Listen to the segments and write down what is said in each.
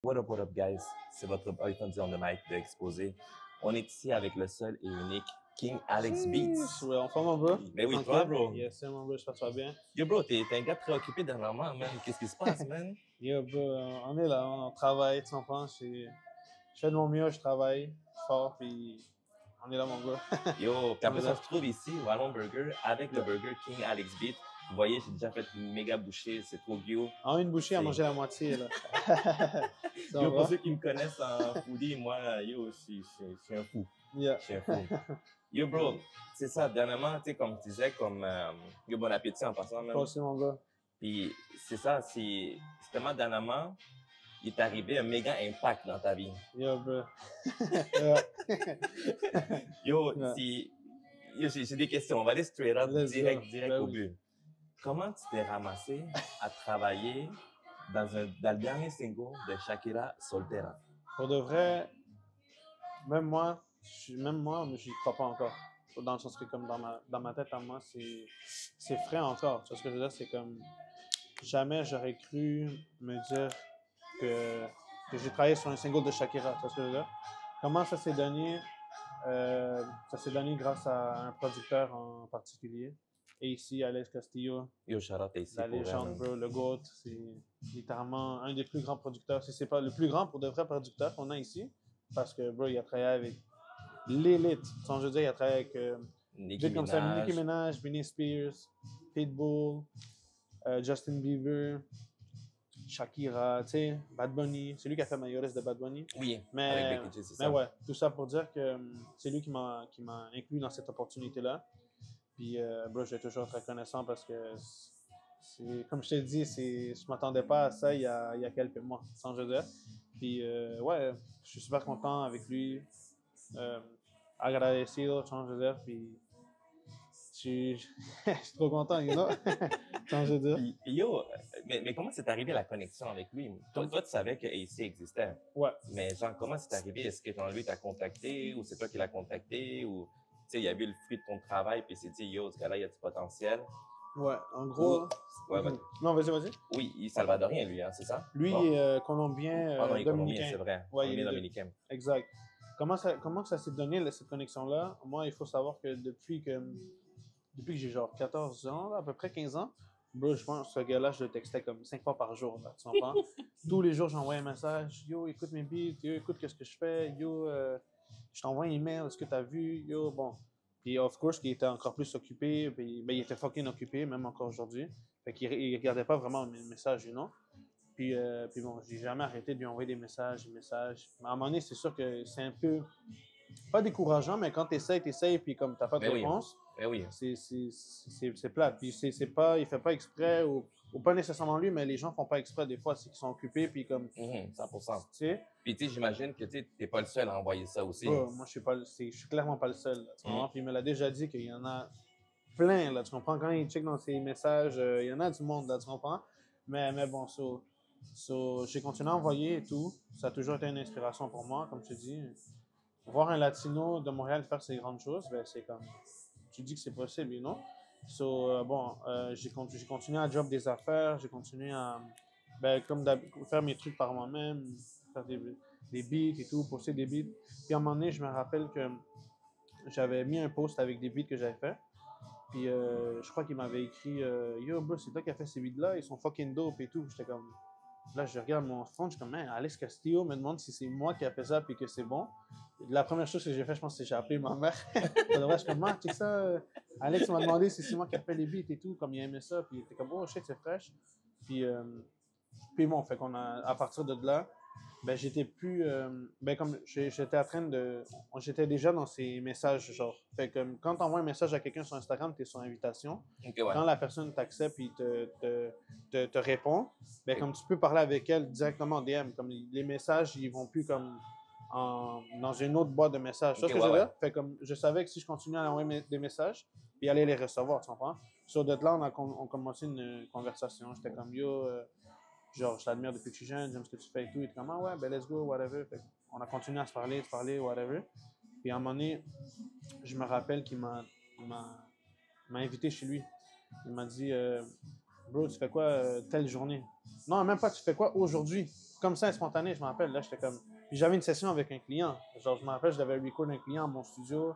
What up, guys? C'est votre boy Fonzie on the mic de Exposé. On est ici avec le seul et unique King Alex Beats. Ouais, on fait mon bro. Ben oui, Tranquille. toi, bro. Yes, c'est mon bro, je pense que ça va bien. Yo, bro, t'es un gars très occupé dernièrement, man. Qu'est-ce qui se passe, man? Yo, bro, on est là, on travaille, tu comprends? Je fais de mon mieux, je travaille fort, puis on est là, mon gars. Yo, puis en plus, on se trouve ici, Wallon Burger, avec le Burger King Alex Beats. Vous voyez, j'ai déjà fait une méga bouchée, c'est trop cute. En une bouchée à manger la moitié, là. Ça Yo, va? pour ceux qui me connaissent en foodie, moi, yo, je suis un fou. Yeah. Je suis un fou. Yo, bro, c'est ça, dernièrement, tu sais, comme tu disais, yo, bon appétit en passant, même. Toi aussi, mon gars. Puis c'est ça, c'est tellement dernièrement, il est arrivé un méga impact dans ta vie. Yo, bro. Yo, Ouais. j'ai des questions. On va aller straight up, Let's direct go. Ben au oui. but. Comment tu t'es ramassé à travailler dans le dernier single de Shakira, Soltera? Pour de vrai, même moi, mais j'y crois pas encore. Dans le sens que, comme dans ma tête à moi, c'est frais encore. Tu vois ce que je veux dire? C'est comme, jamais j'aurais cru me dire que j'ai travaillé sur un single de Shakira. Tu vois ce que je veux dire? Comment ça s'est donné? Ça s'est donné grâce à un producteur en particulier. Et ici, Alex Castillo, Yo, shout out ici la pour légende, vraiment. bro, le GOAT, c'est littéralement un des plus grands producteurs. Si c'est pas le plus grand pour de vrais producteurs qu'on a ici, parce que, bro, il a travaillé avec l'élite. Sans je veux dire, il a travaillé avec Nicki comme ça, Minaj. Nicki Minaj, Britney Spears, Pitbull, Justin Bieber, Shakira, tu sais, Bad Bunny. C'est lui qui a fait Mayores de Bad Bunny. Oui, Mais, avec Becky G, c'est mais ça. ouais, tout ça pour dire que c'est lui qui m'a inclus dans cette opportunité-là. Puis, bro, je vais toujours être reconnaissant parce que, comme je t'ai dit, je m'attendais pas à ça il y a quelques mois, sans je veux dire. Puis, ouais, je suis super content avec lui, agradecido, sans je veux dire. Puis, je suis trop content, you know, sans je veux dire. Puis yo, mais comment c'est arrivé la connexion avec lui? Toi, tu savais que AC existait. Ouais. Mais genre, comment c'est arrivé? Est-ce que genre, lui t'a contacté ou c'est toi qui l'as contacté ou, tu sais, il a vu le fruit de ton travail puis il s'est dit, yo, ce gars-là, il a du potentiel. Ouais, en gros. Ouais, ouais. Non, vas-y. Oui, il est salvadorien, lui, hein, c'est ça? Lui, Bon. il est colombien, Ah non, il est colombien, dominicain. c'est vrai. Ouais, Colombien il est dominicain. Exact. Comment ça s'est donné, cette connexion-là? Moi, il faut savoir que depuis que j'ai genre 14 ans, là, à peu près 15 ans, bro, je pense que ce gars-là, je le textais comme 5 fois par jour, là, tu comprends? Tous les jours, j'envoyais un message. Yo, écoute mes beats. Yo, écoute qu'est-ce que je fais. Yo, je t'envoie un email. Est-ce que t'as vu? Yo, bon. Puis, of course, il était encore plus occupé. Puis, ben, il était fucking occupé, même encore aujourd'hui. Fait qu'il il regardait pas vraiment mes messages, you know? Puis bon, j'ai jamais arrêté de lui envoyer des messages. Mais à un moment donné, c'est sûr que c'est un peu, pas décourageant, mais quand t'essayes, puis comme t'as pas de réponse, oui. c'est plate. Puis il fait pas exprès, ou pas nécessairement lui, mais les gens font pas exprès des fois, c'est qu'ils sont occupés, puis comme, 100%. tu sais. Puis tu sais, j'imagine que tu n'es pas le seul à envoyer ça aussi. Moi, je suis clairement pas le seul, là, tu comprends? Puis il me l'a déjà dit qu'il y en a plein, là, tu comprends? Quand il check dans ses messages, il y en a du monde, là, tu comprends? Mais bon, j'ai continué à envoyer et tout. Ça a toujours été une inspiration pour moi, comme tu dis. Voir un Latino de Montréal faire ces grandes choses, ben c'est comme, tu dis que c'est possible, you know? J'ai continué à job des affaires, j'ai continué à, faire mes trucs par moi-même, faire des beats et tout, poster des beats. Puis à un moment donné, je me rappelle que j'avais mis un post avec des beats que j'avais fait. Puis je crois qu'il m'avait écrit Yo, bro, c'est toi qui as fait ces beats-là, ils sont fucking dope et tout. J'étais comme, là, je regarde mon fond, je suis comme, Alex Castillo me demande si c'est moi qui a fait ça puis que c'est bon. La première chose que j'ai fait, je pense, c'est que j'ai appelé ma mère. Je suis comme, check ça. Alex m'a demandé si c'est moi qui a fait les beats et tout, comme il aimait ça. Puis il était comme, oh shit, c'est fraîche. Puis bon, fait qu'on a, à partir de là, ben j'étais plus, comme j'étais en train de, j'étais déjà dans ces messages, genre, fait que quand tu envoies un message à quelqu'un sur Instagram, tu es sur invitation. Okay, ouais. Quand la personne t'accepte et te répond, ben comme tu peux parler avec elle directement en DM, comme les messages, ils vont plus comme dans une autre boîte de messages. Okay, ce que je veux dire? Fait comme je savais que si je continuais à envoyer des messages, puis il allait les recevoir, tu comprends? Sur de là, on commencé une conversation. J'étais comme, yo, genre, je t'admire depuis que je suis jeune, j'aime ce que tu fais et tout. Il était comme, ouais, ben let's go, whatever. Fait on a continué à se parler, whatever. Puis à un moment donné, je me rappelle qu'il m'a invité chez lui. Il m'a dit, bro, tu fais quoi telle journée? Non, même pas, tu fais quoi aujourd'hui? comme ça, spontané, je me rappelle. Là, j'étais comme. Puis j'avais une session avec un client. Genre, je me rappelle, je devais record un client à mon studio.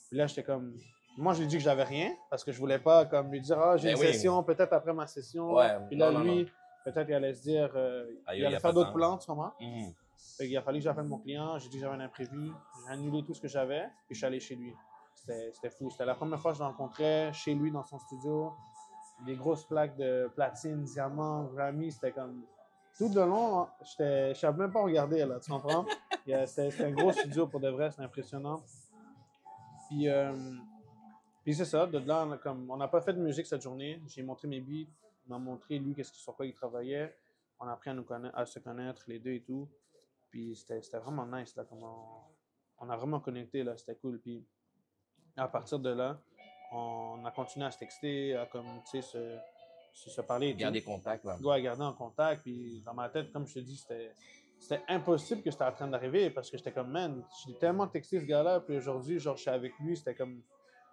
Puis là, j'étais comme. Moi, je lui ai dit que j'avais rien parce que je voulais pas comme lui dire, ah, j'ai Ben une oui. session, peut-être après ma session. Ouais, Puis là, non. lui, peut-être il allait se dire, Aïe, il il y allait a faire pas de d'autres temps. plans en ce moment. Mhm. Fait qu'il a fallu que j'appelle mon client. J'ai dit que j'avais un imprévu. J'ai annulé tout ce que j'avais. Puis je suis allé chez lui. C'était fou. C'était la première fois que je le rencontrais chez lui dans son studio. Des grosses plaques de platine, diamant, Grammy. C'était comme. Tout le long, je ne savais même pas regarder, là, tu comprends? C'était un gros studio pour de vrai, c'était impressionnant. Puis, puis c'est ça, de là, on n'a pas fait de musique cette journée. J'ai montré mes beats, il m'a montré lui sur quoi il travaillait. On a appris à se connaître, les deux et tout. Puis c'était vraiment nice, là, on a vraiment connecté, là, c'était cool. Puis à partir de là, on a continué à se texter, à comme, tu sais, se parler et tout. Garder contact, là. Ouais, garder en contact. Puis dans ma tête, comme je te dis, c'était impossible que c'était en train d'arriver parce que j'étais comme, man, j'ai tellement texté ce gars-là. Puis aujourd'hui, genre, je suis avec lui, c'était comme,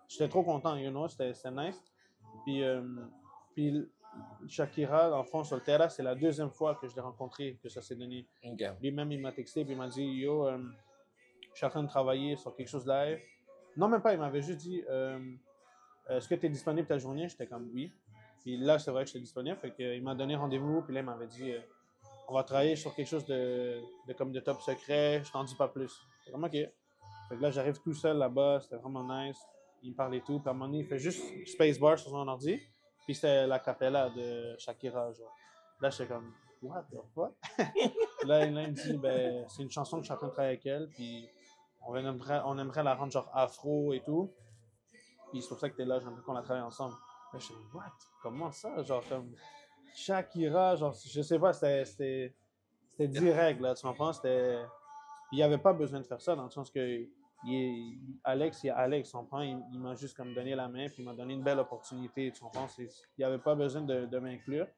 j'étais trop content, you know, c'était nice. Puis, puis Shakira, en fond, sur le terrain, c'est la deuxième fois que je l'ai rencontré, que ça s'est donné. OK. Lui-même, il m'a texté, puis il m'a dit, yo, je suis en train de travailler sur quelque chose de live. Non, même pas, il m'avait juste dit, est-ce que tu es disponible ta journée? J'étais comme, oui. Puis là, c'est vrai que j'étais disponible. Fait qu'il m'a donné rendez-vous. Puis là, il m'avait dit, on va travailler sur quelque chose comme de top secret. Je t'en dis pas plus. C'est comme, OK. Fait que là, j'arrive tout seul là-bas. C'était vraiment nice. Il me parlait tout. Puis à un moment donné, il fait juste Spacebar sur son ordi. Puis c'était la capella de Shakira, genre. Là, j'étais comme, what the fuck? Là, il me dit, ben, c'est une chanson que je suis en train de travailler avec elle. Puis on aimerait la rendre genre afro et tout. Puis c'est pour ça que t'es là, j'aimerais qu'on la travaille ensemble. Là, je suis what? Comment ça? Genre, comme Shakira, genre, je sais pas, c'était direct, là, tu comprends? Puis il n'y avait pas besoin de faire ça, dans le sens que Alex, il y a Alex, tu comprends? Il m'a juste comme donné la main, puis il m'a donné une belle opportunité, tu comprends? Il n'y avait pas besoin de m'inclure,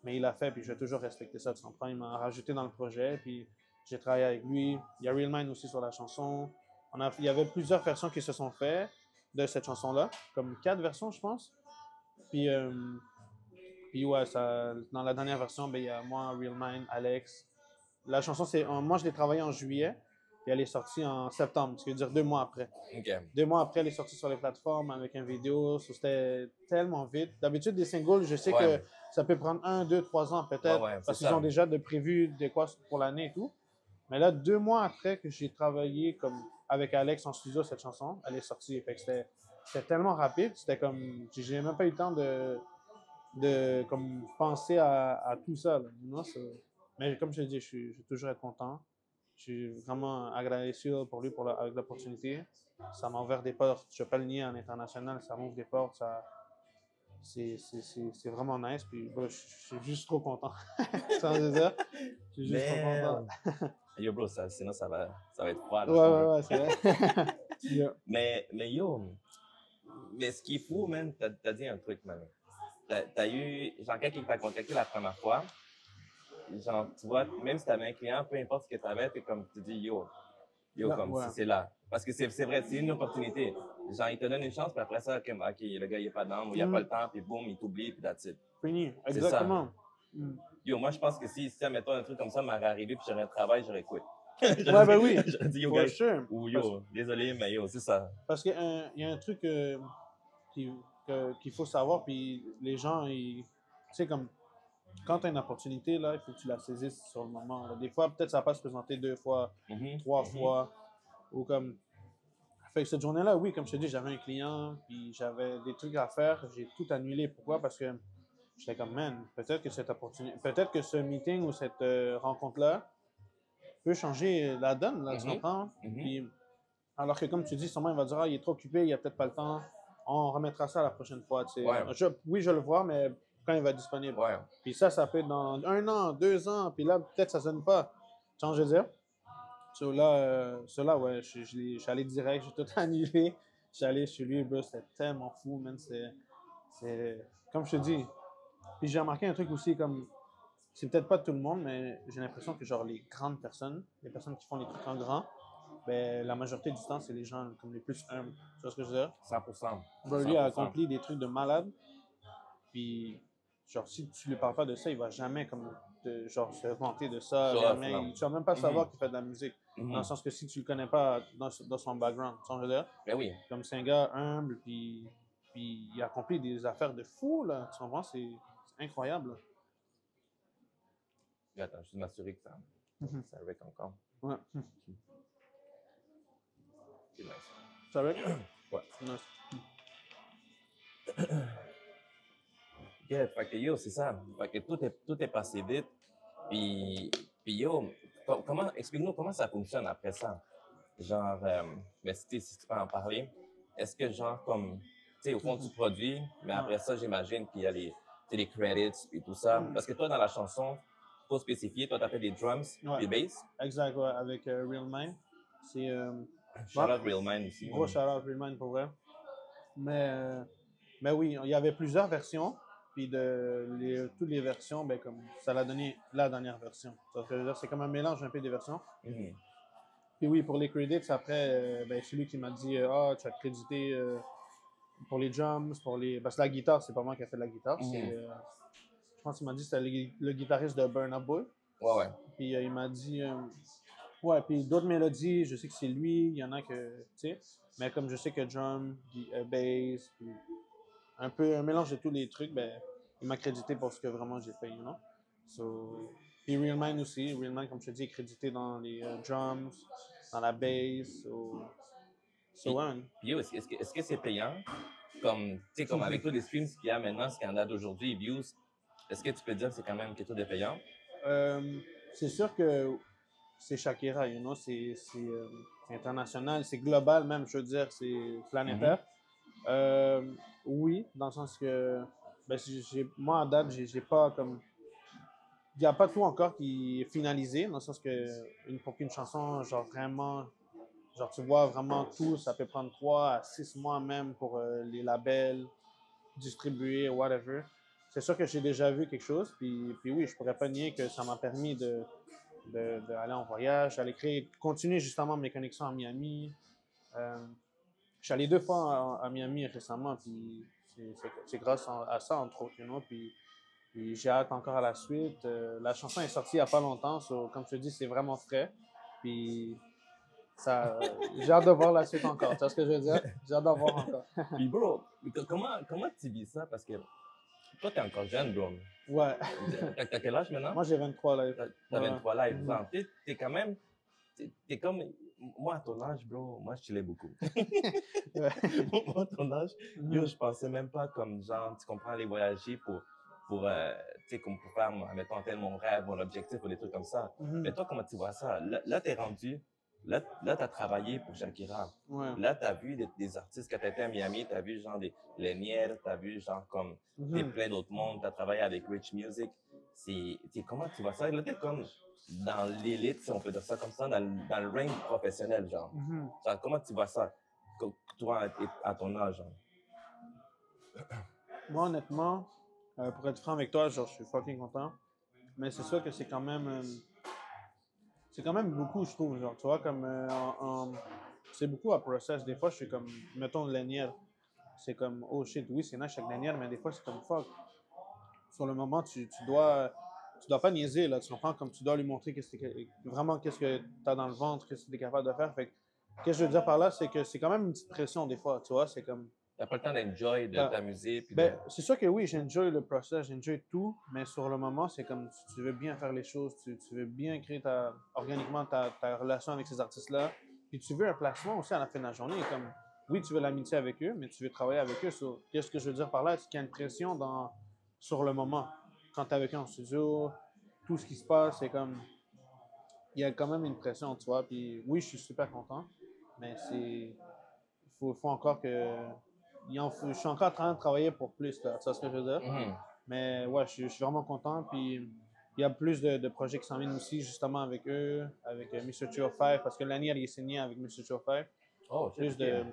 mais il l'a fait, puis je vais toujours respecter ça, tu comprends? Il m'a rajouté dans le projet, puis j'ai travaillé avec lui. Il y a Real Mind aussi sur la chanson. Il y avait plusieurs versions qui se sont faites de cette chanson-là, comme 4 versions, je pense. Puis, puis ouais, dans la dernière version, ben, il y a moi, Real Mind, Alex. La chanson, moi, je l'ai travaillée en juillet, et elle est sortie en septembre, ce qui veut dire 2 mois après. OK. 2 mois après, elle est sortie sur les plateformes avec une vidéo. C'était tellement vite. D'habitude, des singles, je sais Ouais. que ça peut prendre 1, 2, 3 ans peut-être, Ouais, parce c'est qu'ils ça. ont déjà de prévu de quoi pour l'année et tout. Mais là, 2 mois après que j'ai travaillé comme avec Alex en studio cette chanson, elle est sortie. Fait que c'était tellement rapide, c'était comme j'ai même pas eu le temps de comme penser à tout ça. Là, you know, mais comme je te dis, je vais toujours être content. Je suis vraiment agradecido pour lui avec l'opportunité. Ça m'a ouvert des portes. Je ne vais pas le nier en international, ça m'ouvre des portes. C'est vraiment nice. Puis je suis juste trop content. Sans dire, je suis juste trop content. Yo, bro, sinon ça va être froid. Là, Ouais, c'est vrai. Yeah. Mais yo, mais ce qui est fou, man, t'as dit un truc, man. T'as eu, genre, quelqu'un qui t'a contacté la première fois, genre, tu vois, même si t'avais un client, peu importe ce que t'avais, t'es comme, tu dis, yo, Là, comme ouais. si c'est là. Parce que c'est vrai, c'est une opportunité. Genre, il te donne une chance, puis après ça, comme, OK, le gars, il est pas dedans, ou il a pas le temps, puis boum, il t'oublie, puis that's it. Fini, C'est exactement. Yo, moi, je pense que si admettons, un truc comme ça m'aurait arrivé, puis j'aurais un travail, j'aurais quitté. Ouais, ben oui. J'aurais dit, yo, For gars, sure. ou yo, désolé, mais yo, c'est ça. Parce qu'il y a un truc qu'il faut savoir, puis les gens, tu sais, comme quand tu as une opportunité, là, il faut que tu la saisisses sur le moment. Là. Des fois, peut-être ça va pas se présenter 2 fois, 3 fois, ou comme. Fait que cette journée-là, oui, comme je te dis, j'avais un client, puis j'avais des trucs à faire, j'ai tout annulé. Pourquoi? Parce que j'étais comme, man, peut-être que cette opportunité, peut-être que ce meeting ou cette rencontre-là peut changer la donne, là, tu comprends? Puis, alors que comme tu dis, sûrement il va dire, ah, il est trop occupé, il a peut-être pas le temps, on remettra ça la prochaine fois, tu sais. Ouais. Oui, je le vois, mais quand il va être disponible. Ouais. Puis ça peut être dans 1 an, 2 ans, puis là, peut-être ça sonne pas. Tu vois ce que je veux dire? Ceux-là, ouais, je suis allé direct, j'ai tout annulé. Je suis allé chez lui, bro, c'était tellement fou, man. Comme je te dis. Puis j'ai remarqué un truc aussi, comme, c'est peut-être pas tout le monde, mais j'ai l'impression que, genre, les grandes personnes, les personnes qui font les trucs en grand, ben, la majorité du temps, c'est les gens comme les plus humbles. Tu vois ce que je veux dire? 100%. Bro, lui a accompli des trucs de malade. Puis, genre, si tu lui parles pas de ça, il va jamais comme genre, se vanter de ça. Show off, non. Tu vas même pas savoir Mhm. qu'il fait de la musique. Dans le Mhm. sens que si tu le connais pas dans son background, tu vois ce que je veux dire? Ben oui. Comme c'est un gars humble, puis il accomplit des affaires de fou, là. Tu comprends? C'est incroyable. Attends, juste m'assurer que Mhm. ça rec encore. Ouais. C'est nice. Ça va? Ouais. Nice. Yeah, fait que yo, c'est ça. Fait que tout est passé vite. Puis yo, explique-nous comment ça fonctionne après ça. Genre, mais si tu peux en parler, est-ce que genre comme, tu sais, au fond, tu produis, mais après ça, j'imagine qu'il y a les credits et tout ça. Parce que toi, dans la chanson, faut spécifier, toi, t'as fait des drums, Ouais. des basses. Exact, ouais, avec Real Mind. C'est. Shout out Real Mind aussi. Gros shout-out Real Mind pour vrai. Mais oui, il y avait plusieurs versions. Puis toutes les versions, ben, comme ça l'a donné la dernière version. Ça veut dire, c'est comme un mélange un peu des versions. Mhm. Puis oui, pour les credits, après, ben, c'est lui qui m'a dit ah, tu as crédité pour les drums, parce que la guitare, c'est pas moi qui a fait la guitare. Je pense qu'il m'a dit que c'était le guitariste de Burn Up Boy. Ouais, ouais. Puis il m'a dit ouais, puis d'autres mélodies, je sais que c'est lui, il y en a que, tu sais, mais comme je sais que drum, bass, puis un peu un mélange de tous les trucs, ben, il m'a crédité pour ce que vraiment j'ai fait, you know? So, puis Real Mind aussi, Real Mind, comme je te dis, est crédité dans les drums, dans la bass, Puis, ouais. puis yo, est-ce que c'est payant? Comme, tu sais, comme avec tous les streams qu'il y a maintenant, ce qu'il y en a d'aujourd'hui, views, est-ce que tu peux dire que c'est quand même quelque chose de payant? C'est sûr que c'est Shakira, you know, c'est international, c'est global même, je veux dire, c'est planétaire. Oui, dans le sens que, ben, moi, à date, j'ai pas comme. Il n'y a pas tout encore qui est finalisé, dans le sens que pour qu'une chanson, genre vraiment, genre tu vois vraiment tout, ça peut prendre 3 à 6 mois même pour les labels, distribuer, whatever. C'est sûr que j'ai déjà vu quelque chose, puis oui, je pourrais pas nier que ça m'a permis d'aller en voyage, d'aller continuer justement mes connexions à Miami. Je suis allé 2 fois à Miami récemment, puis c'est grâce à ça, entre autres, you know, puis j'ai hâte encore à la suite. La chanson est sortie il n'y a pas longtemps, comme je te dis, c'est vraiment frais. Puis j'ai hâte de voir la suite encore. Tu vois ce que je veux dire? J'ai hâte d'en voir encore. Puis bro, comment tu vis ça? Parce que toi, t'es encore jeune, bro. Ouais. T'as quel âge maintenant? Moi, j'ai 23 live. T'as 23 lives. Mhm. Genre, t'es quand même, t'es comme, moi à ton âge, bro, moi je chillais beaucoup. Ouais. Moi à ton âge, yo, je pensais même pas comme genre, tu comprends, aller voyager pour tu sais, comme pour faire, mettons, tel mon rêve, mon objectif ou des trucs comme ça. Mhm. Mais toi, comment tu vois ça? Là t'es rendu, là, t'as travaillé pour Shakira. Ouais. Là, t'as vu des artistes, quand t'étais à Miami, t'as vu genre les Nier, t'as vu genre comme des plein d'autres mondes, t'as travaillé avec Rich Music. Comment tu vois ça? Là, t'es comme dans l'élite, si on peut dire ça comme ça, dans le range professionnel, genre. Mhm. Genre, comment tu vois ça, toi, à ton âge, genre? Moi, honnêtement, pour être franc avec toi, genre, je suis fucking content. Mais c'est sûr que c'est quand même beaucoup, je trouve. Genre, tu vois, comme c'est beaucoup à process. Des fois, je suis comme, mettons, Lanière. C'est comme, oh shit, oui, c'est nice avec Lanière, mais des fois, c'est comme fuck. Sur le moment, tu dois pas niaiser, là. Tu comprends? Comme tu dois lui montrer vraiment qu'est-ce que tu as dans le ventre, qu'est-ce que tu es capable de faire. Fait que, qu'est-ce que je veux dire par là, c'est que c'est quand même une petite pression, des fois. Tu vois, c'est comme. T'as pas le temps d'enjoy, de t'amuser, puis de... Ben, c'est sûr que oui, j'enjoy le process, j'enjoy tout, mais sur le moment, c'est comme si tu veux bien faire les choses, tu veux bien créer organiquement ta relation avec ces artistes-là, puis tu veux un placement aussi à la fin de la journée. Comme, oui, tu veux l'amitié avec eux, mais tu veux travailler avec eux. Qu'est-ce que je veux dire par là? C'est qu'il y a une pression sur le moment. Quand tu es avec eux en studio, tout ce qui se passe, c'est comme. Il y a quand même une pression, tu vois. Puis oui, je suis super content, mais il faut encore que. Je suis encore en train de travailler pour plus, là. Tu sais ce que je veux dire? Mhm. Mais ouais, je suis vraiment content. Puis il y a plus de projets qui s'en viennent aussi, justement, avec eux, avec Mr. 205, parce que l'année, il est signé avec Mr. 205. Oh, Plus shit, de. ok.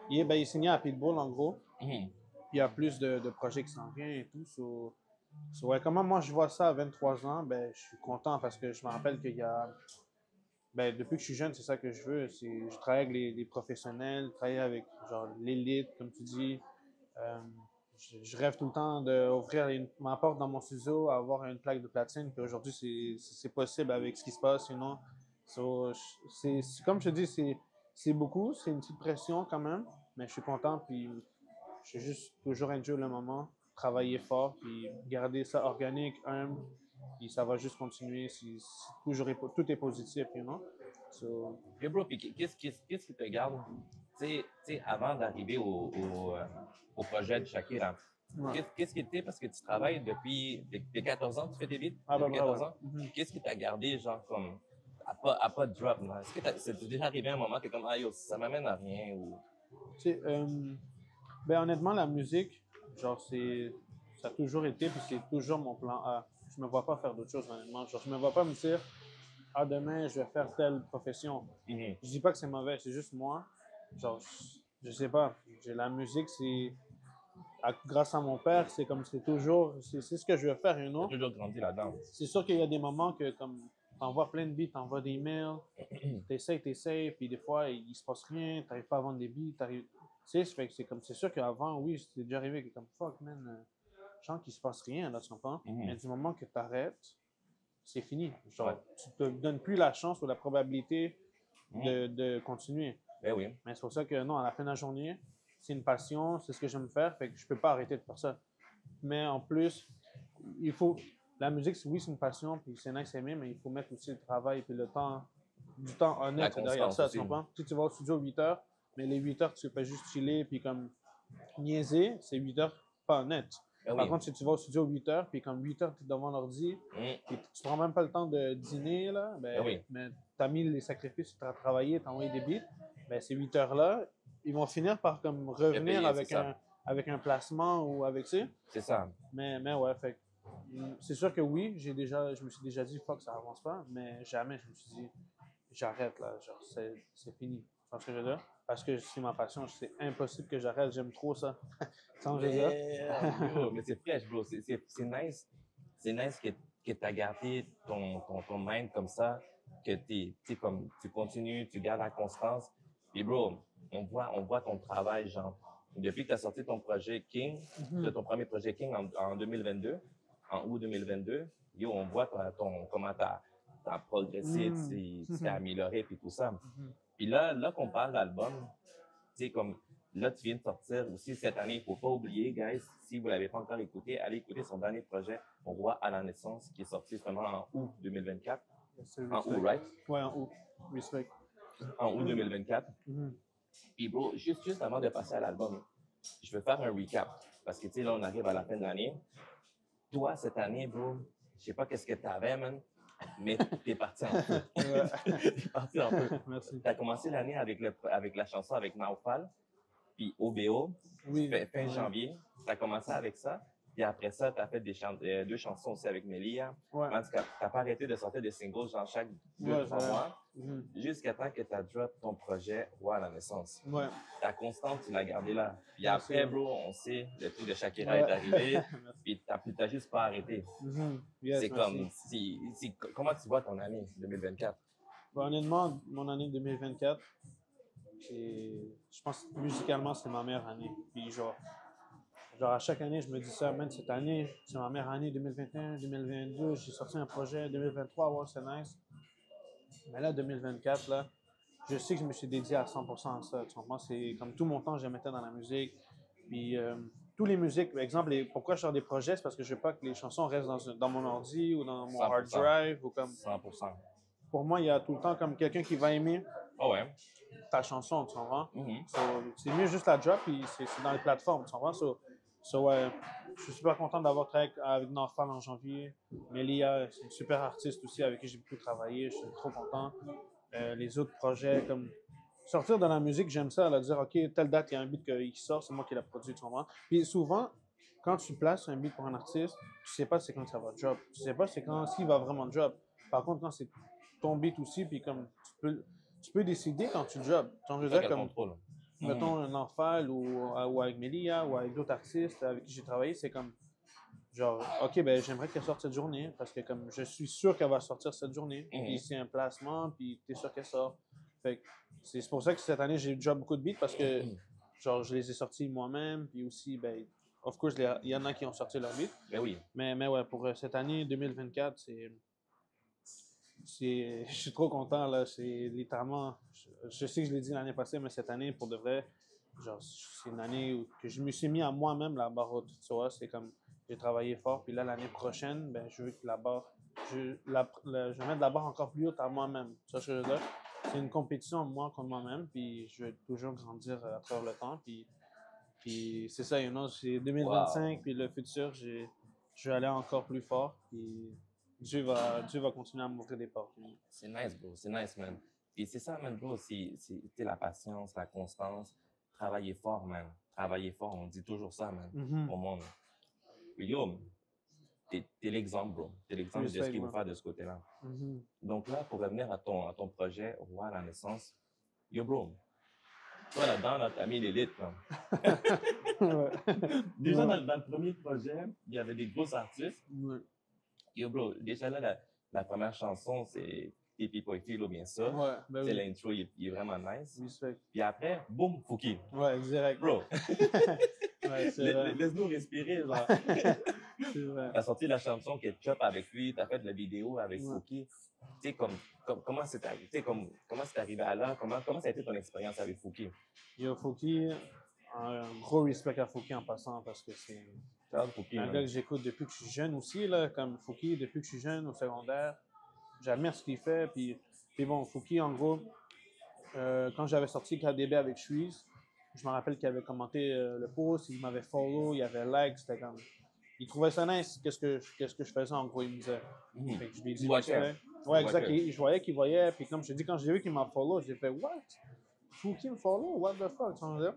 Il est signé à Pitbull, en gros. Mhm. Puis il y a plus de projets qui s'en viennent et tout. Ouais, comment moi je vois ça à 23 ans, ben, je suis content parce que je me rappelle qu'il y a. Ben, depuis que je suis jeune, c'est ça que je veux. Je travaille avec les professionnels, travailler avec genre l'élite, comme tu dis. Euh, je rêve tout le temps d'ouvrir ma porte dans mon studio, avoir une plaque de platine. Puis aujourd'hui, c'est possible avec ce qui se passe. Sinon, comme je te dis, c'est beaucoup. C'est une petite pression quand même. Mais je suis content. Puis je suis juste toujours enjoy le moment, travailler fort, puis garder ça organique, humble. Puis ça va juste continuer si tout est positif, you know? So, Et bro, puis qu'est-ce qui te garde, avant d'arriver au projet de Shakira? ouais. Qu'est-ce qui était, parce que tu travailles depuis 14 ans, tu fais des beats Ah, bah, depuis ouais. 14 ans? Qu'est-ce qui t'a gardé, genre, comme, à pas de drop, là? Est-ce que c'est déjà arrivé un moment que comme, ah yo, ça m'amène à rien, ou... Tu sais, ben honnêtement, la musique, genre, ça a toujours été, puis c'est toujours mon plan A. Je me vois pas faire d'autres choses, honnêtement. Genre, je me vois pas me dire, ah, demain, je vais faire telle profession. Mhm. Je dis pas que c'est mauvais, c'est juste moi. Genre, je sais pas. La musique, grâce à mon père, c'est ce que je veux faire, you T'as know? toujours grandi là-dedans. C'est sûr qu'il y a des moments que, comme, t'envoies plein de beats, t'envoies des mails, t'essayes, puis des fois, il se passe rien, t'arrives pas à vendre des beats, t'arrives. Tu sais, c'est sûr qu'avant, oui, c'est déjà arrivé que comme, fuck, man, je sens qu'il se passe rien, là, tu comprends? Mais du moment que t'arrêtes, c'est fini. Genre, Ouais. tu te donnes plus la chance ou la probabilité de continuer. Ben oui. Mais c'est pour ça que, non, à la fin de la journée, c'est une passion, c'est ce que j'aime faire, fait que je peux pas arrêter de faire ça. Mais en plus, il faut. La musique, oui, c'est une passion, puis c'est nice aimer, mais il faut mettre aussi le travail puis du temps La honnête derrière constance ça, aussi. tu comprends? Si tu vas au studio 8 heures, mais les 8 heures, tu fais juste chiller, puis comme niaiser, c'est 8 heures pas honnêtes. Ben Par oui. contre, si tu vas au studio 8 heures, puis comme 8 heures, tu es devant l'ordi, puis tu prends même pas le temps de dîner, là, Ben oui. mais tu as mis les sacrifices, tu as travaillé, tu as envoyé des beats, ben ces 8 heures-là, ils vont finir par comme revenir Payer, c'est ça. avec un placement ou avec ça. C'est ça. Mais ouais, fait c'est sûr que oui, je me suis déjà dit, fuck, ça avance pas, mais jamais je me suis dit, j'arrête là, genre, c'est fini. Tu vois ce que je veux dire? Parce que c'est ma passion, c'est impossible que j'arrête, j'aime trop ça. Tu vois ce que je veux dire? Bro, mais c'est fresh, bro. C'est nice. C'est nice que tu as gardé ton mind comme ça, que comme, tu continues, tu gardes la constance. Puis, bro, on voit ton travail, genre, depuis que tu as sorti ton projet King, ton premier projet King en 2022, en août 2022, yo, on voit comment t'as progressé, tu t'es amélioré, puis tout ça. Puis là qu'on parle d'album, tu sais, comme là, tu viens de sortir aussi cette année. Il ne faut pas oublier, guys, si vous ne l'avez pas encore écouté, allez écouter son dernier projet, On Roi à la naissance, qui est sorti seulement en août 2024. En août, right? Ouais, en août. Respect. En août 2024. Puis, bro, juste avant de passer à l'album, je veux faire un recap. Parce que, tu sais, là, on arrive à la fin de l'année. Toi, cette année, bro, je sais pas qu'est-ce que tu avais, man, mais t'es parti en feu. T'es parti en feu. Merci. T'as commencé l'année avec la chanson avec Naufal, puis OBO, Oui. fin janvier. T'as commencé avec ça. Puis après ça, t'as fait deux chansons aussi avec Melia. Ouais. En tout cas, t'as pas arrêté de sortir des singles genre chaque 2-3 mois. Jusqu'à temps que t'as drop ton projet Roi à la naissance. Ouais. Ta constante, tu l'as gardée là. Puis Merci. après, bro, on sait, le truc de Shakira est arrivé. Puis t'as juste pas arrêté. Yes, C'est comme, comment tu vois ton année 2024? Bon, honnêtement, mon année 2024, je pense que musicalement, c'est ma meilleure année. Puis genre, à chaque année, je me dis ça, même cette année, c'est ma meilleure année 2021, 2022. J'ai sorti un projet 2023, ouais, c'est nice. Mais là, 2024, là, je sais que je me suis dédié à 100% à ça. Tu comprends? C'est comme tout mon temps, je le mettais dans la musique. Puis, tous les musiques, par exemple, pourquoi je sors des projets, c'est parce que je veux pas que les chansons restent dans mon ordi ou dans mon hard 100%. drive. Ou comme... 100%. Pour moi, il y a tout le temps comme quelqu'un qui va aimer Oh ouais. ta chanson, tu comprends? Mhm. So, c'est mieux juste la drop, puis c'est dans les plateformes, tu comprends? Je suis super content d'avoir travaillé avec Northfall en janvier. Melia, c'est une super artiste aussi avec qui j'ai beaucoup travaillé. Je suis trop content. Les autres projets, comme sortir dans la musique, j'aime ça, là, dire, OK, telle date, il y a un beat qui sort, c'est moi qui l'ai produit, tu comprends? Puis souvent, quand tu places un beat pour un artiste, tu sais pas c'est quand ça va drop. Tu sais pas c'est quand s'il va vraiment drop. Par contre, quand c'est ton beat aussi, puis comme tu peux décider quand tu drops. Tu veux dire, comme, contrôle. mettons, un Enfal ou avec Melia ou avec d'autres artistes avec qui j'ai travaillé, c'est comme, genre, OK, ben j'aimerais qu'elle sorte cette journée parce que comme je suis sûr qu'elle va sortir cette journée. Puis c'est un placement, puis t'es sûr qu'elle sort. Fait que c'est pour ça que cette année, j'ai déjà beaucoup de beats parce que, genre, je les ai sortis moi-même, puis aussi, ben, of course, il y en a qui ont sorti leur beat. Ben oui. Mais ouais, pour cette année 2024, je suis trop content, là. C'est littéralement, je sais que je l'ai dit l'année passée, mais cette année, pour de vrai, genre, c'est une année où que je me suis mis à moi-même la barre haute. Tu vois, c'est comme, j'ai travaillé fort, puis là, l'année prochaine, ben, je veux que la barre, je vais mettre la barre encore plus haute à moi-même. Tu vois ce que je veux dire? C'est une compétition, moi, contre moi-même, puis je veux toujours grandir à travers le temps, puis c'est ça, c'est 2025, Wow. puis le futur, je vais aller encore plus fort, puis Dieu va continuer à m'ouvrir des portes. C'est nice, bro. C'est nice, man. Et c'est ça, man, bro. C'est la patience, la constance. Travailler fort, man. Travailler fort. On dit toujours ça, man, Mhm. au monde. Puis, yo, t'es l'exemple, bro. T'es l'exemple de ce Respect, qu'il faut ouais. faire de ce côté-là. Mhm. Donc là, pour revenir à ton projet, Roi à la naissance, yo, bro, toi, là-dedans, là, t'as mis l'élite, là. Ouais. Déjà, Ouais. dans le premier projet, il y avait des gros artistes. Ouais. Yo, bro, déjà là, la première chanson, c'est Pipi Boy Philo, bien sûr. Ouais, ben C'est oui. l'intro, il est vraiment nice. Respect. Puis après, boum, Fouki. Ouais, direct. Bro, Ouais, c'est vrai. laisse-nous respirer, genre. C'est vrai. T'as sorti la chanson Ketchup avec lui, t'as fait la vidéo avec Ouais. Fouki. Tu sais, comment c'est arrivé, tu sais, comment c'est arrivé à là? Comment ça a été ton expérience avec Fouki? Yo, Fouki, un gros respect à Fouki en passant parce que c'est Charles Fouki, un gars que j'écoute depuis que je suis jeune aussi, là, comme Fouki, depuis que je suis jeune au secondaire. J'admire ce qu'il fait. Puis bon, Fouki, en gros, quand j'avais sorti KDB avec Suisse, je me rappelle qu'il avait commenté le post, il m'avait follow, il avait like, c'était comme. Il trouvait ça nice, qu'est-ce que je faisais en gros, il me disait. Fait que je lui ai dit respect. Ouais, exact. Je voyais qu'il voyait, puis comme je te dis, quand j'ai vu qu'il m'a follow, j'ai fait what? Fouki me follow? What the fuck? Tu vois?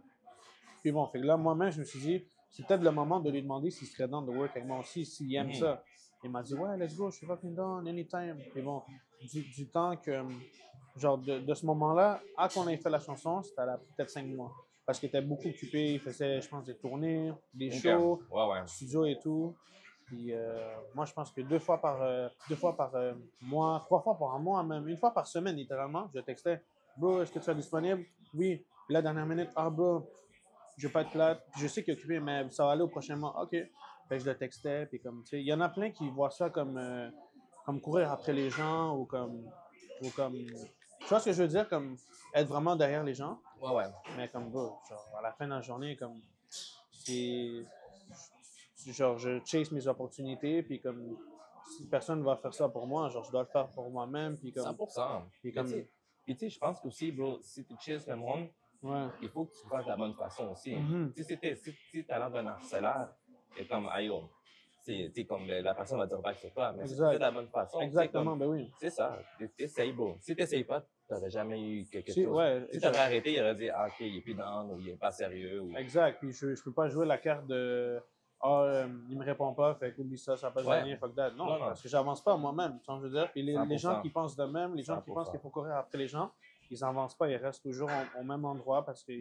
Puis bon, fait que là, moi-même, je me suis dit, c'est peut-être le moment de lui demander s'il serait down de work avec moi aussi, s'il aime ça. Il m'a dit, ouais, let's go, je suis fucking down, anytime. Puis bon, du temps que, genre, de ce moment-là, à qu'on ait fait la chanson, c'était à peut-être 5 mois. Parce qu'il était beaucoup occupé, il faisait, je pense, des tournées, des shows, Ouais, ouais. studio et tout. Puis moi, je pense que deux fois par mois, 3 fois par mois même, une fois par semaine, littéralement, je textais, bro, est-ce que tu es disponible? Oui. Puis la dernière minute, ah, bro, je vais pas être là. Puis je sais qu'il est occupé, mais ça va aller au prochain mois. OK. Fait que je le textais. Puis comme, tu sais, il y en a plein qui voient ça comme courir après les gens ou comme. Tu vois ce que je veux dire? Comme être vraiment derrière les gens. Ouais, ouais. Mais comme, bro, genre, à la fin de la journée, comme, c'est. Genre, je chase mes opportunités. Puis comme, si personne ne va faire ça pour moi, genre, je dois le faire pour moi-même. Puis comme. 100%. Puis Mais comme. tu sais, je pense qu'aussi, bro, si tu chilles le monde, Ouais. il faut que tu le fasses de la bonne façon aussi. Mhm. Si t'as l'air d'un harceleur, et comme, aïe, oh, comme la personne va dire back sur toi, mais si tu Exact. fais de la bonne façon, Exactement, comme, ben oui. c'est ça, t'essayes, bro. Si t'essayes pas, t'aurais jamais eu quelque Si, chose. ouais, Si t'aurais arrêté, il aurait dit, ah, ok, il est plus down, ou il est pas sérieux, ou... exact. Puis je peux pas jouer la carte de ah, il me répond pas, fait qu'oublie ça, ça passe Ouais. rien, fuck that. Non, Non, non. parce que j'avance pas moi-même, tu vois ce que je veux dire. Puis les gens 100%. qui pensent de même, les gens qui pensent 100%. qu'il faut courir après les gens, ils n'avancent pas, ils restent toujours au même endroit parce que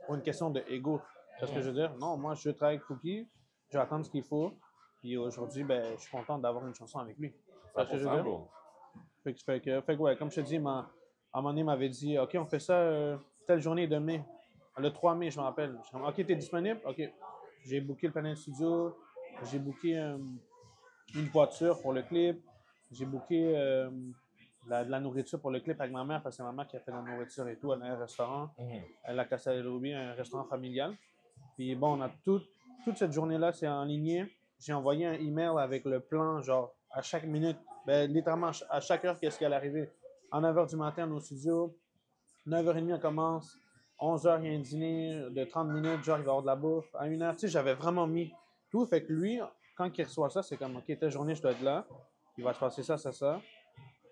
pour une question de ego. Tu vois ce que je veux dire? Non, moi je travaille avec Fouki, je vais attendre ce qu'il faut. Puis aujourd'hui, ben, je suis content d'avoir une chanson avec lui. Tu vois ce que je veux 100%, dire? bro. Fait que ouais, comme je te dis, à un moment donné, il m'avait dit, OK, on fait ça telle journée de mai. Le 3 mai, je me rappelle. Je suis comme, OK, t'es disponible? OK. J'ai booké le panel studio. J'ai booké une voiture pour le clip. J'ai booké de la nourriture pour le clip avec ma mère, parce que c'est ma mère qui a fait la nourriture et tout. Elle a un restaurant. La Casa del Ruby, un restaurant familial. Puis bon, on a toute cette journée-là, c'est en ligne. J'ai envoyé un email avec le plan, genre, à chaque minute, ben, littéralement, à chaque heure, qu'est-ce qui allait arriver. À 9 h du matin, au studio, 9 h 30, on commence. 11 h, il y a un dîner de 30 minutes, genre, il va y avoir de la bouffe. À 1 h, tu sais, j'avais vraiment mis tout. Fait que lui, quand il reçoit ça, c'est comme, OK, telle journée, je dois être là. Il va se passer ça, ça, ça.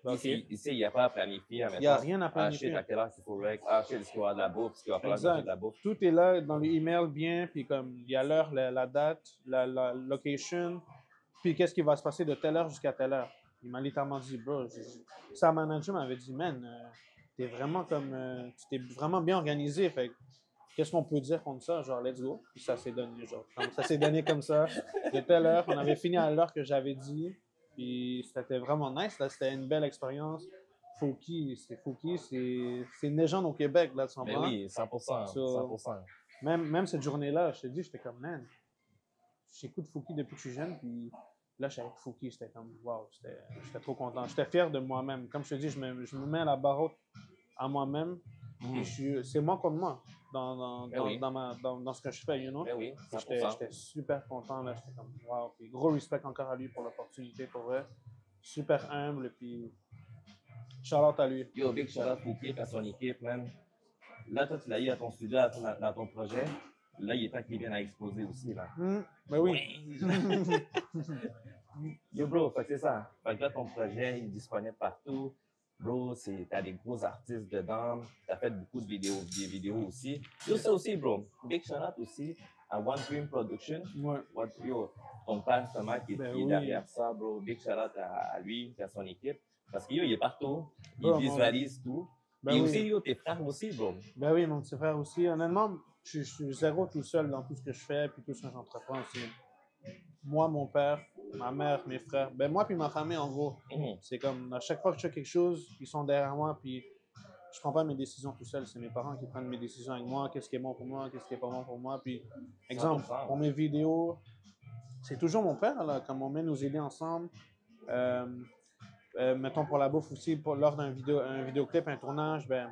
Ben, OK. Ici, il n'y a pas à planifier. Il n'y a rien à planifier. Ah, shit, à quelle heure qu'il faut rec. Ah, shit, est-ce qu'il va y avoir de la bouffe? Est-ce qu'il va falloir Exact. manger de la bouffe? Tout est là dans l'email bien, puis comme il y a l'heure, la date, la location, puis qu'est-ce qui va se passer de telle heure jusqu'à telle heure. Il m'a littéralement dit, bro, sa manager m'avait dit, man, t'es vraiment comme, tu t'es vraiment bien organisé, fait que, qu'est-ce qu'on peut dire contre ça? Genre, let's go. Puis ça s'est donné, genre, ça s'est donné comme ça, de telle heure, on avait fini à l'heure que j'avais dit, puis c'était vraiment nice, là, c'était une belle expérience. Fouki, c'est une légende au Québec, là, tu Mais comprends? oui, 100%. So, 100%. même cette journée-là, je te dis, j'étais comme, man, j'écoute Fouki depuis que je suis jeune, puis là, j'étais avec Fouki, c'était comme, wow, j'étais trop content. J'étais fier de moi-même. Comme je te dis, je me mets à la barre haute à moi-même, et c'est moi contre moi dans ce que je fais, you know? Ben oui, Puis 100%. j'étais super content, là, j'étais comme, wow. Puis gros respect encore à lui pour l'opportunité, pour vrai. Super humble, puis shout out à lui. Yo, big shout out Fouki à son équipe, man. Là, toi, tu l'as eu à ton studio, dans ton projet. Là, il est temps qu'il vienne à exposer aussi, là. Ben oui. Yo, bro, fait que c'est ça. Fait que là, ton projet, il est disponible partout. Bro, t'as des gros artistes dedans. T'as fait beaucoup de vidéos, des vidéos aussi. Yo, ça aussi, bro. Big shout out aussi à One Dream Production. Ouais. Yo, ton père, Thomas, qui Ben est oui. derrière ça, bro. Big shout out à lui et à son équipe. Parce que yo, il est partout. Il Bro, visualise tout. Ben et oui. aussi, yo, tes frères aussi, bro. Ben oui, mon petit frère aussi. Honnêtement, je suis zéro tout seul dans tout ce que je fais puis tout ce que j'entreprends aussi. Moi, mon père, ma mère, mes frères, ben moi puis ma famille en gros. C'est comme à chaque fois que je fais quelque chose, ils sont derrière moi puis je prends pas mes décisions tout seul. C'est mes parents qui prennent mes décisions avec moi. Qu'est-ce qui est bon pour moi, qu'est-ce qui est pas bon pour moi. Puis, exemple, 100%. pour mes vidéos, c'est toujours mon père là, comme on met nos idées ensemble. Mettons pour la bouffe aussi, lors un vidéoclip, un tournage, ben,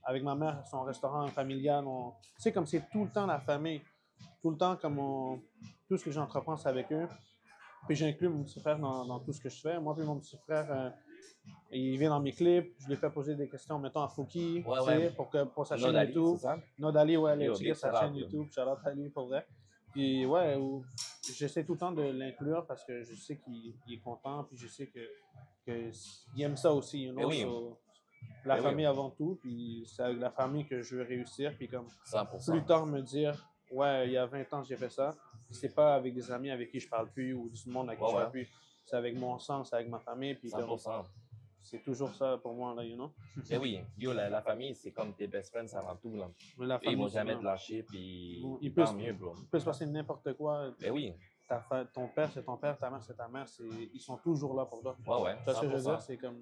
avec ma mère, son restaurant familial, tu sais, comme c'est tout le temps la famille, tout le temps comme tout ce que j'entreprends, c'est avec eux. Puis j'inclus mon petit frère dans tout ce que je fais. Moi puis mon petit frère, il vient dans mes clips, je lui fais poser des questions, mettons à Fouki, pour sa chaîne Nodali, YouTube. c'est ça? Nodali, ouais, allez Yo, checker big sa shout out, chaîne yo. YouTube, shout out à lui pour vrai. Puis ouais, j'essaie tout le temps de l'inclure parce que je sais qu'il est content, puis je sais qu'il aime ça aussi, you know? Oui. La famille avant tout, puis c'est avec la famille que je veux réussir, puis comme 100%. plus tard me dire, ouais, il y a 20 ans j'ai fait ça, c'est pas avec des amis avec qui je parle plus ou du monde avec qui je parle plus, c'est avec mon sang, c'est avec ma famille, puis 100%. comme c'est toujours ça pour moi, là, you know? Ben oui, yo, la famille, c'est comme tes best friends avant tout, là. La famille, Ils vont c'est jamais ça. te lâcher, puis Il tant mieux, bro. peut se passer n'importe quoi. Ben oui, Ton père, c'est ton père, ta mère, c'est ta mère. Ils sont toujours là pour toi. ouais, Tu vois ce que je veux 100%. dire?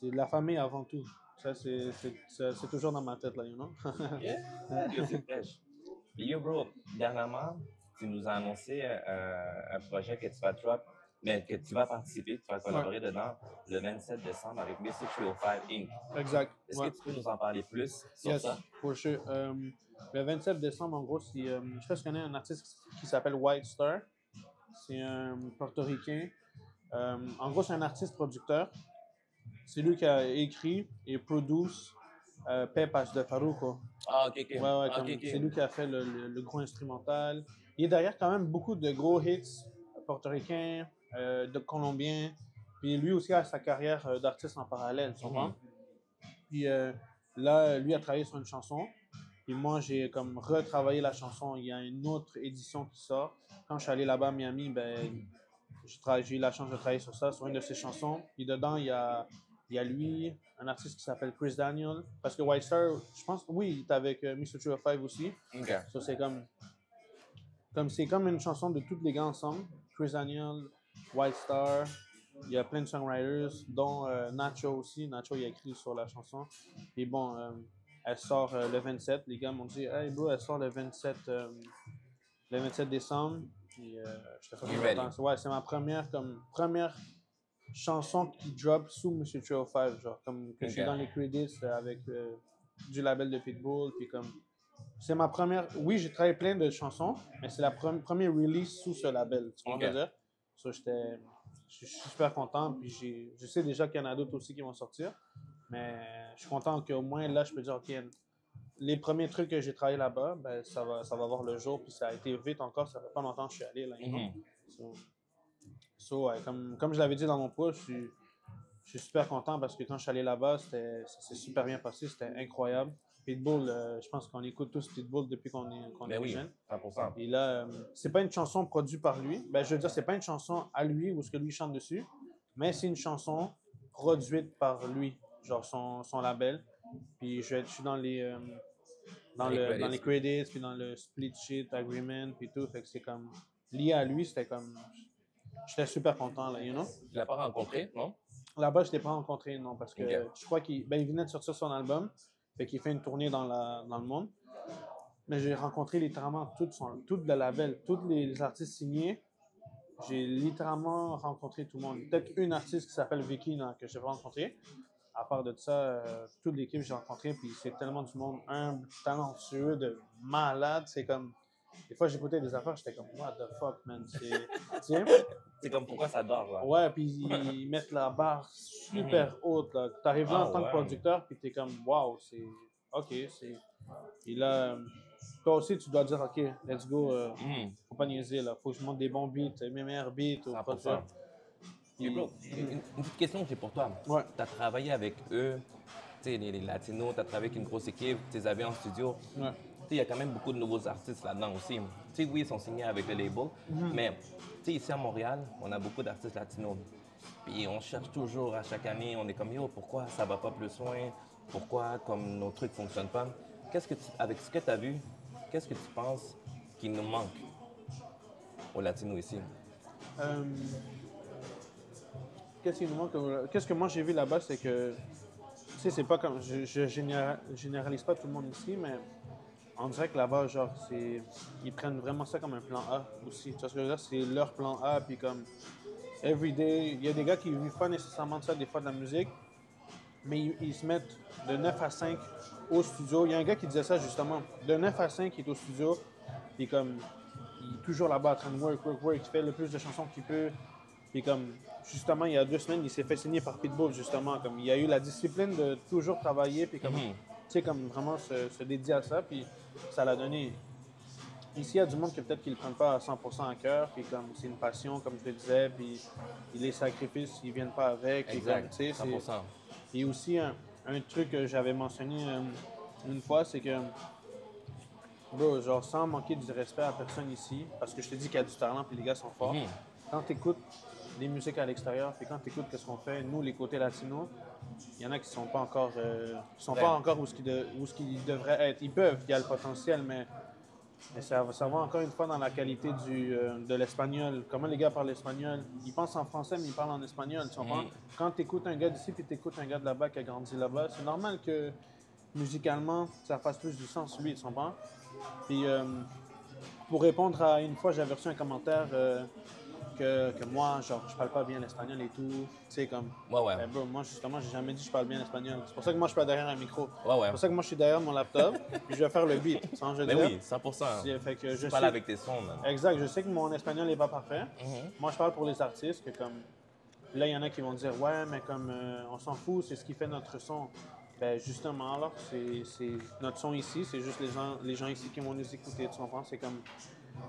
C'est la famille avant tout. Ça, c'est toujours dans ma tête, là, you know? Yeah, yo, c'est fraîche. Puis yo, bro, dernièrement, tu nous as annoncé un projet que tu vas drop, mais que tu vas participer, tu vas collaborer dedans le 27 décembre avec Mr. 305 Inc. Exact. Est-ce que tu peux nous en parler plus sur ça? For sure. Le 27 décembre, en gros, je sais pas si tu connais un artiste qui s'appelle White Star. C'est un portoricain. En gros, c'est un artiste producteur. C'est lui qui a écrit et produit Pepas de Farruko. Ah, ok. C'est lui qui a fait le gros instrumental. Il est derrière quand même beaucoup de gros hits portoricains, de colombiens. Puis lui aussi a sa carrière d'artiste en parallèle, tu comprends? Puis là, lui a travaillé sur une chanson. Puis moi, j'ai comme retravaillé la chanson. Il y a une autre édition qui sort. Quand je suis allé là-bas à Miami, ben, j'ai eu la chance de travailler sur ça, sur une de ses chansons. Puis dedans, il y a lui, un artiste qui s'appelle Chris Daniel. Parce que White Star, je pense, oui, il est avec Mr. 305 aussi. OK. So, c'est comme une chanson de tous les gars ensemble. Chris Daniel, White Star. Il y a plein de songwriters, dont Nacho aussi. Nacho, il a écrit sur la chanson. Et bon, elle sort le 27. Les gars m'ont dit, hey bro, elle sort le 27 décembre. Puis je te fais content. Ouais, c'est ma première chanson qui drop sous Mr. 305. Genre, comme que je suis dans les credits avec du label de Pitbull. Puis comme. C'est ma première. Oui, j'ai travaillé plein de chansons, mais c'est la première release sous ce label. Tu comprends ce que je veux dire? So, je suis super content. Puis je sais déjà qu'il y en a d'autres aussi qui vont sortir. Mais je suis content qu'au moins là, je peux dire, OK, les premiers trucs que j'ai travaillé là-bas, ben, ça va voir le jour. Puis ça a été vite encore. Ça fait pas longtemps que je suis allé là. Ouais, comme je l'avais dit dans mon post, je suis super content parce que quand je suis allé là-bas, ça s'est super bien passé. C'était incroyable. Pitbull, je pense qu'on écoute tous Pitbull depuis qu'on est jeune. 100%. Et là, c'est pas une chanson produite par lui. Ben, je veux dire, c'est pas une chanson à lui ou ce que lui chante dessus, mais c'est une chanson produite par lui, genre son label. Puis je suis dans les credits, puis dans le split sheet agreement, puis tout. Fait que c'est comme lié à lui, c'était comme. J'étais super content, là, you know? Tu l'as pas rencontré, non? Là-bas, je ne l'ai pas rencontré, non, parce que je crois qu'il venait de sortir son album. Fait qu'il fait une tournée dans le monde. Mais j'ai rencontré littéralement toutes les labels, tous les artistes signés. J'ai littéralement rencontré tout le monde. Peut-être une artiste qui s'appelle Vicky là, que j'ai rencontrée. À part de ça, toute l'équipe que j'ai rencontrée, puis c'est tellement du monde humble, talentueux, de malade. C'est comme. Des fois, j'écoutais des affaires, j'étais comme, what the fuck, man. C'est. C'est comme pourquoi ça dort, là. Ouais, puis ils mettent la barre super haute. Là. T'arrives là Ah en tant que ouais. producteur, puis t'es comme, wow, c'est. Ok, c'est. Et là, toi aussi, tu dois dire, ok, let's go, faut pas niaiser, là. Faut que je monte des bons beats, mes meilleurs beats au 100%. producteur. Et bro, une petite question que j'ai pour toi. Ouais. Tu as travaillé avec eux, tu sais, les Latinos, tu as travaillé avec une grosse équipe, tu les avais en studio. Ouais. Il y a quand même beaucoup de nouveaux artistes là-dedans aussi. Tu sais, oui, ils sont signés avec le label, mais tu sais, ici à Montréal, on a beaucoup d'artistes latinos. Puis on cherche toujours à chaque année, on est comme yo, pourquoi ça va pas plus loin? Pourquoi comme nos trucs fonctionnent pas? Avec ce que tu as vu, qu'est-ce que tu penses qu'il nous manque aux latinos ici? Euh, Qu'est-ce qui nous manque? Qu'est-ce que moi j'ai vu là-bas, c'est que, tu sais, c'est pas comme, je généralise pas tout le monde ici, mais on dirait que là-bas, genre, ils prennent vraiment ça comme un plan A aussi. Tu vois ce que je veux dire? C'est leur plan A, puis comme, everyday, il y a des gars qui vivent pas nécessairement de ça, des fois de la musique, mais ils se mettent de 9 à 5 au studio. Il y a un gars qui disait ça justement, de 9 à 5, il est au studio, puis comme, il est toujours là-bas en train de work, il fait le plus de chansons qu'il peut. Puis comme, justement, il y a 2 semaines, il s'est fait signer par Pitbull, justement. Comme, il a eu la discipline de toujours travailler, puis comme, tu sais, comme vraiment se dédier à ça, puis ça l'a donné. Ici, il y a du monde que peut-être qu'ils ne le prennent pas à 100% à cœur, puis comme c'est une passion, comme je le disais, puis les sacrifices, ils ne viennent pas avec. Puis comme, Exact, tu sais, 100%. Et aussi, un truc que j'avais mentionné une fois, c'est que, bro, genre, sans manquer du respect à personne ici, parce que je te dis qu'il y a du talent, puis les gars sont forts, quand tu écoutes les musiques à l'extérieur, puis quand tu écoutes ce qu'on fait, nous, les côtés latinos, il y en a qui sont pas encore, pas encore où ce qu'ils devraient être. Ils peuvent, il y a le potentiel, mais ça va encore une fois dans la qualité de l'espagnol. Comment les gars parlent espagnol? Ils pensent en français, mais ils parlent en espagnol. Tu comprends? Quand tu écoutes un gars d'ici puis tu écoutes un gars de là-bas qui a grandi là-bas, c'est normal que musicalement, ça fasse plus du sens, lui, tu comprends? Puis pour répondre à une fois, j'avais reçu un commentaire que moi, genre, je parle pas bien l'espagnol et tout. Tu sais, comme. Ouais. Ben, bro, moi, justement, j'ai jamais dit que je parle bien l'espagnol. C'est pour ça que moi, je suis pas derrière un micro. Ouais. C'est pour ça que moi, je suis derrière mon laptop et je vais faire le beat. Sans je Mais dire. oui, 100%. Fait que je Tu parles sais. avec tes sons, man. Exact, je sais que mon espagnol n'est pas parfait. Moi, je parle pour les artistes que comme. Là, il y en a qui vont dire, ouais, mais comme on s'en fout, c'est ce qui fait notre son. Ben justement, alors, c'est notre son ici, c'est juste les gens ici qui vont nous écouter, tu comprends? C'est comme.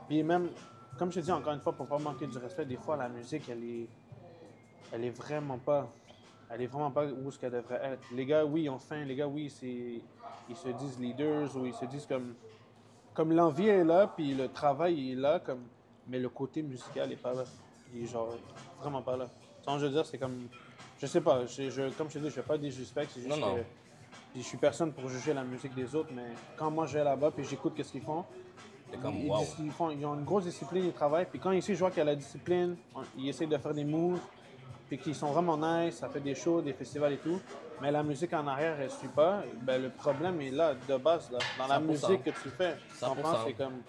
Puis même, comme je te dis encore une fois, pour pas manquer du respect, des fois, la musique, elle est vraiment pas. Elle est vraiment pas où ce qu'elle devrait être. Les gars, oui, ils ont faim. Les gars, oui, ils se disent leaders ou ils se disent comme l'envie est là, puis le travail est là, comme, mais le côté musical est pas là. Il est genre vraiment pas là. Sans je veux dire, c'est comme, je sais pas, comme je te dis, je fais pas des suspects, c'est juste Non. que puis je suis personne pour juger la musique des autres, mais quand moi je vais là-bas puis j'écoute qu'est-ce qu'ils font, C'est comme, wow. ils ont une grosse discipline, ils travaillent. Puis quand ici je vois qu'il y a la discipline, ils essayent de faire des moves, puis qu'ils sont vraiment nice, ça fait des shows, des festivals et tout. Mais la musique en arrière, elle ne suit pas. Ben, le problème est là, de base, là, dans la 100%. musique que tu fais. Tu comprends? C'est comme,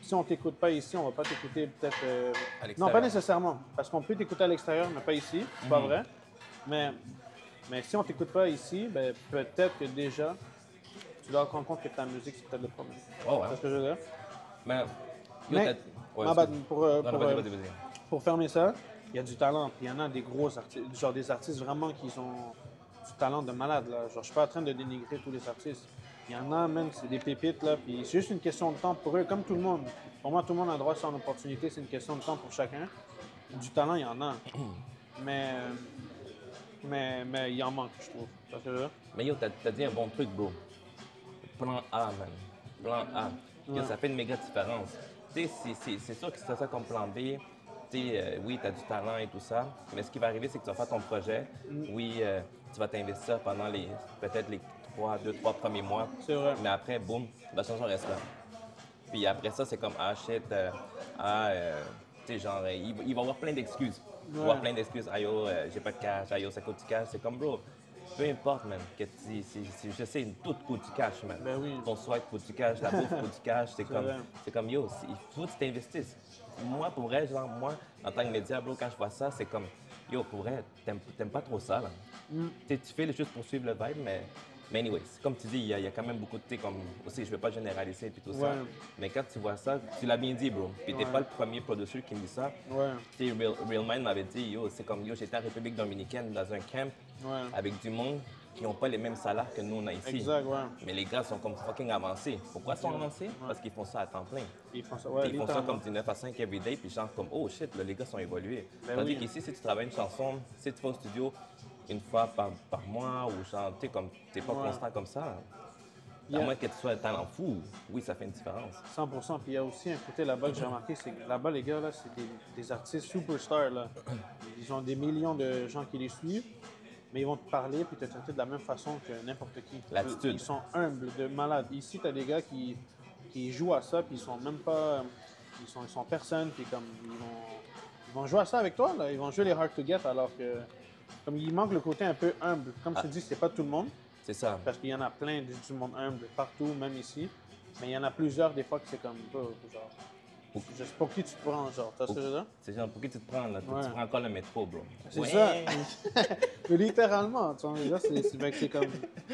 si on t'écoute pas ici, on va pas t'écouter peut-être... À l'extérieur. Non, pas nécessairement. Parce qu'on peut t'écouter à l'extérieur, mais pas ici. C'est pas vrai. Mais si on t'écoute pas ici, ben, peut-être que déjà, tu dois te rendre compte que ta musique, c'est peut-être le problème. Ouais. C'est ce que je veux dire? Mais, Mais, vas-y. pour fermer ça, il y a du talent. Puis il y en a des gros artistes, genre des artistes vraiment qui ont du talent de malade. Là. Genre, je suis pas en train de dénigrer tous les artistes. Il y en a, même, c'est des pépites. Là. Puis c'est juste une question de temps pour eux, comme tout le monde. Pour moi, tout le monde a droit à son opportunité. C'est une question de temps pour chacun. Du talent, il y en a. mais il en manque, je trouve. Parce que, Mais yo, t'as dit un bon truc, bro. Plan A, man. Plan A. Yo, ça fait une méga différence. Tu sais, c'est sûr que si t'as ça comme plan B, oui, tu as du talent et tout ça, mais ce qui va arriver, c'est que tu vas faire ton projet. Oui, tu vas t'investir pendant peut-être les 2-3 premiers mois. C'est vrai. Mais après, boum, la chanson reste là. Puis après ça, c'est comme, ah shit, tu sais, genre, il va y avoir plein d'excuses. Il va y avoir plein d'excuses. Aïe, j'ai pas de cash, aïe, ça coûte du cash. C'est comme, bro, peu importe, man, que je sais, tout coûte du cash, man. Ben oui. Ton sweat coûte du cash, la bouffe coûte du cash, vrai. c'est comme, yo, il faut que tu t'investisses. Moi, pour vrai, genre, moi, en tant que média, bro, quand je vois ça, c'est comme, yo, pour vrai, t'aimes pas trop ça, là. Tu fais les choses pour suivre le vibe, mais anyways, comme tu dis, il y a quand même beaucoup de, comme, aussi, je veux pas généraliser et tout ça, Ouais. mais quand tu vois ça, tu l'as bien dit, bro, puis t'es Ouais. pas le premier producer qui me dit ça. Ouais. Tu sais, Real Mind m'avait dit, yo, c'est comme, yo, j'étais en République dominicaine dans un camp Ouais. avec du monde qui n'ont pas les mêmes salaires que nous, on a ici. Exact, ouais. Mais les gars sont comme fucking avancés. Pourquoi ils sont avancés? Parce qu'ils font ça à temps plein. Ils font ça, ouais, Puis ils font ça littéralement. comme du 9 à 5 everyday, puis genre comme, oh shit, là, les gars sont évolués. Ben Tandis oui. qu'ici, si tu travailles une chanson, si tu vas au studio une fois par mois, ou genre, tu sais, comme, t'es pas Ouais. constant comme ça, Yeah. à moins que tu sois un talent fou, oui, ça fait une différence. 100%. Puis il y a aussi un côté là-bas que j'ai remarqué, c'est que là-bas, les gars, là, c'est des artistes superstars. Là. Ils ont des millions de gens qui les suivent, mais ils vont te parler puis te traiter de la même façon que n'importe qui. L'attitude. Ils sont humbles, de malades. Ici, tu as des gars qui jouent à ça, puis ils sont même pas. Ils sont personne, puis comme ils vont jouer à ça avec toi, là. Ils vont jouer les hard to get, alors que. Comme il manque le côté un peu humble. Comme je te dis, c'est pas tout le monde. C'est ça. Parce qu'il y en a plein du monde humble partout, même ici. Mais il y en a plusieurs des fois que c'est comme genre. Je sais pas qui tu te prends, genre. Tu vois ce que je veux dire? C'est genre, pour qui tu te prends, là? Ouais. Tu prends encore le métro, bro. C'est Ouais. ça. Mais littéralement, tu vois, là, c'est comme.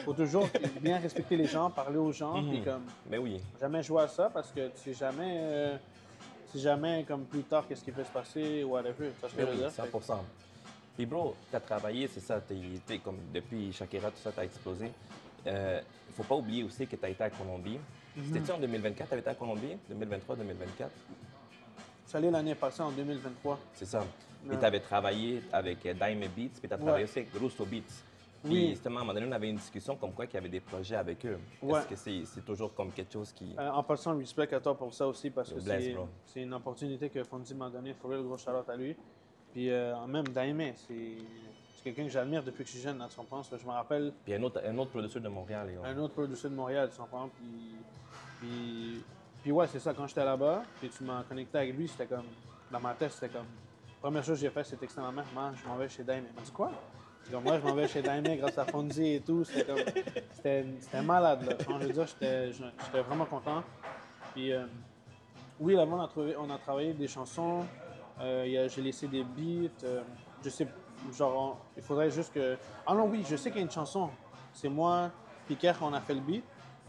Faut toujours bien respecter les gens, parler aux gens, puis comme. Mais oui. Jamais jouer à ça parce que tu sais jamais comme plus tard qu'est-ce qui peut se passer ou whatever. Tu vois ce que Mais je veux oui, dire? 100%. Puis bro, t'as travaillé, c'est ça, t'es comme depuis Shakira, tout ça, t'as explosé. Faut pas oublier aussi que t'as été à Colombie. C'était-tu en 2024, t'avais été à Colombie? 2023, 2024? Je suis allé l'année passée en 2023. C'est ça. Puis Ouais. t'avais travaillé avec Daime Beats, puis t'as travaillé aussi avec Russo Beats. Puis Oui. justement, à un moment donné, on avait une discussion comme quoi qu'il y avait des projets avec eux. Ouais. Est-ce que c'est toujours comme quelque chose qui... En passant, respect à toi pour ça aussi parce que Bless, bro. c'est une opportunité que Fonzi m'a donnée. Il faudrait le gros shout-out à lui. Puis même Daimé, c'est quelqu'un que j'admire depuis que je suis jeune, là, tu comprends? Parce que je me rappelle Puis un autre producteur de Montréal. un autre producer de Montréal, tu comprends? Puis ouais, c'est ça, quand j'étais là-bas, puis tu m'as connecté avec lui, c'était comme, dans ma tête, c'était comme, première chose que j'ai fait, c'était texter ma mère, maman, je m'en vais chez Daimé. Elle m'a dit quoi? J'ai dit, comme, moi, je m'en vais chez Daimé grâce à Fonzi et tout. C'était comme, c'était malade, là. Quand je veux dire, j'étais vraiment content. Puis oui, là-bas, on a travaillé des chansons. J'ai laissé des beats. Je sais, genre, il faudrait juste que. Ah non, oui, je sais qu'il y a une chanson. C'est moi, Piquer, on a fait le beat.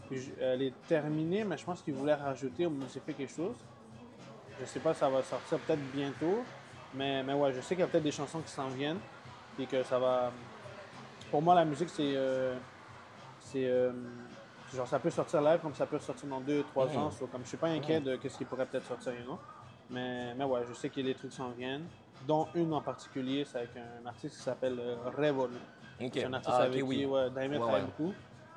Puis elle est terminée, mais je pense qu'il voulait rajouter ou modifier quelque chose. Je sais pas, ça va sortir peut-être bientôt. Mais ouais, je sais qu'il y a peut-être des chansons qui s'en viennent. Puis que ça va. Pour moi, la musique, c'est genre, ça peut sortir live comme ça peut sortir dans 2-3 ans. So, comme je suis pas inquiet de ce qui pourrait peut-être sortir, you know? Mais ouais, je sais que les trucs s'en viennent. Dont une en particulier, c'est avec un artiste qui s'appelle Revol. OK. C'est un artiste Ah, ok, avec qui oui. Daimé Ouais, travaille ouais. beaucoup.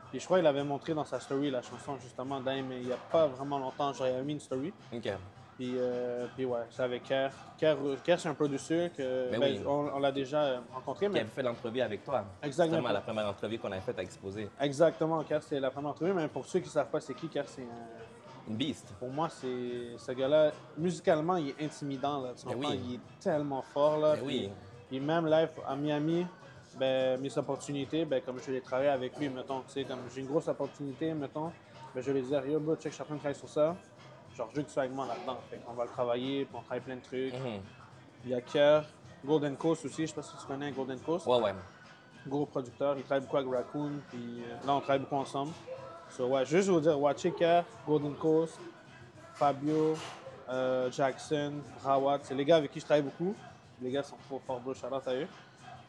Puis je crois qu'il avait montré dans sa story la chanson justement Daimé il n'y a pas vraiment longtemps. Genre, il avait mis une story. OK. Puis ouais, c'est avec Kerr. Kerr, c'est un producteur que Mais ben, oui. on l'a déjà rencontré. Qui Mais avait fait l'entrevue avec toi. Exactement. Justement, la première entrevue qu'on avait faite à Exposé. exactement, Kerr, c'est la première entrevue. Mais pour ceux qui ne savent pas c'est qui, Kerr, c'est Une beast. pour moi, c'est ce gars-là, musicalement, il est intimidant. Là, tu Mais comprends? oui. Il est tellement fort. Là, Mais oui. Puis même live à Miami, ben, mes opportunités, ben, comme je l'ai travaillé avec lui, mettons, tu sais, comme j'ai une grosse opportunité, mettons, ben, je lui dis, yo, bro, check, je suis en train de travailler sur ça. Genre, je veux que tu sois avec moi là-dedans. Fait qu'on va le travailler, puis on travaille plein de trucs. Il y a Kerr, Golden Coast aussi, je sais pas si tu connais Golden Coast. Ouais, ouais. Gros producteur, il travaille beaucoup avec Raccoon, puis là, on travaille beaucoup ensemble. So, ouais, juste vous dire, watchez Kerr, Golden Coast, Fabio, Jackson, Rawat, c'est les gars avec qui je travaille beaucoup. Les gars sont trop forts, bro, shout-out à eux.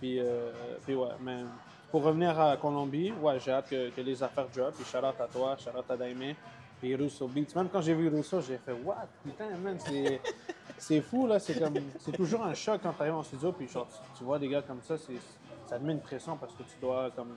Puis ouais, mais pour revenir à Colombie, ouais, j'ai hâte que les affaires drop. Puis shout-out à toi, shout-out à Daimé, puis Russo Beats. Même quand j'ai vu Russo, j'ai fait « What? Putain, man, c'est fou, là. C'est toujours un choc quand tu arrives en studio, puis genre, tu vois des gars comme ça, ça te met une pression parce que tu dois comme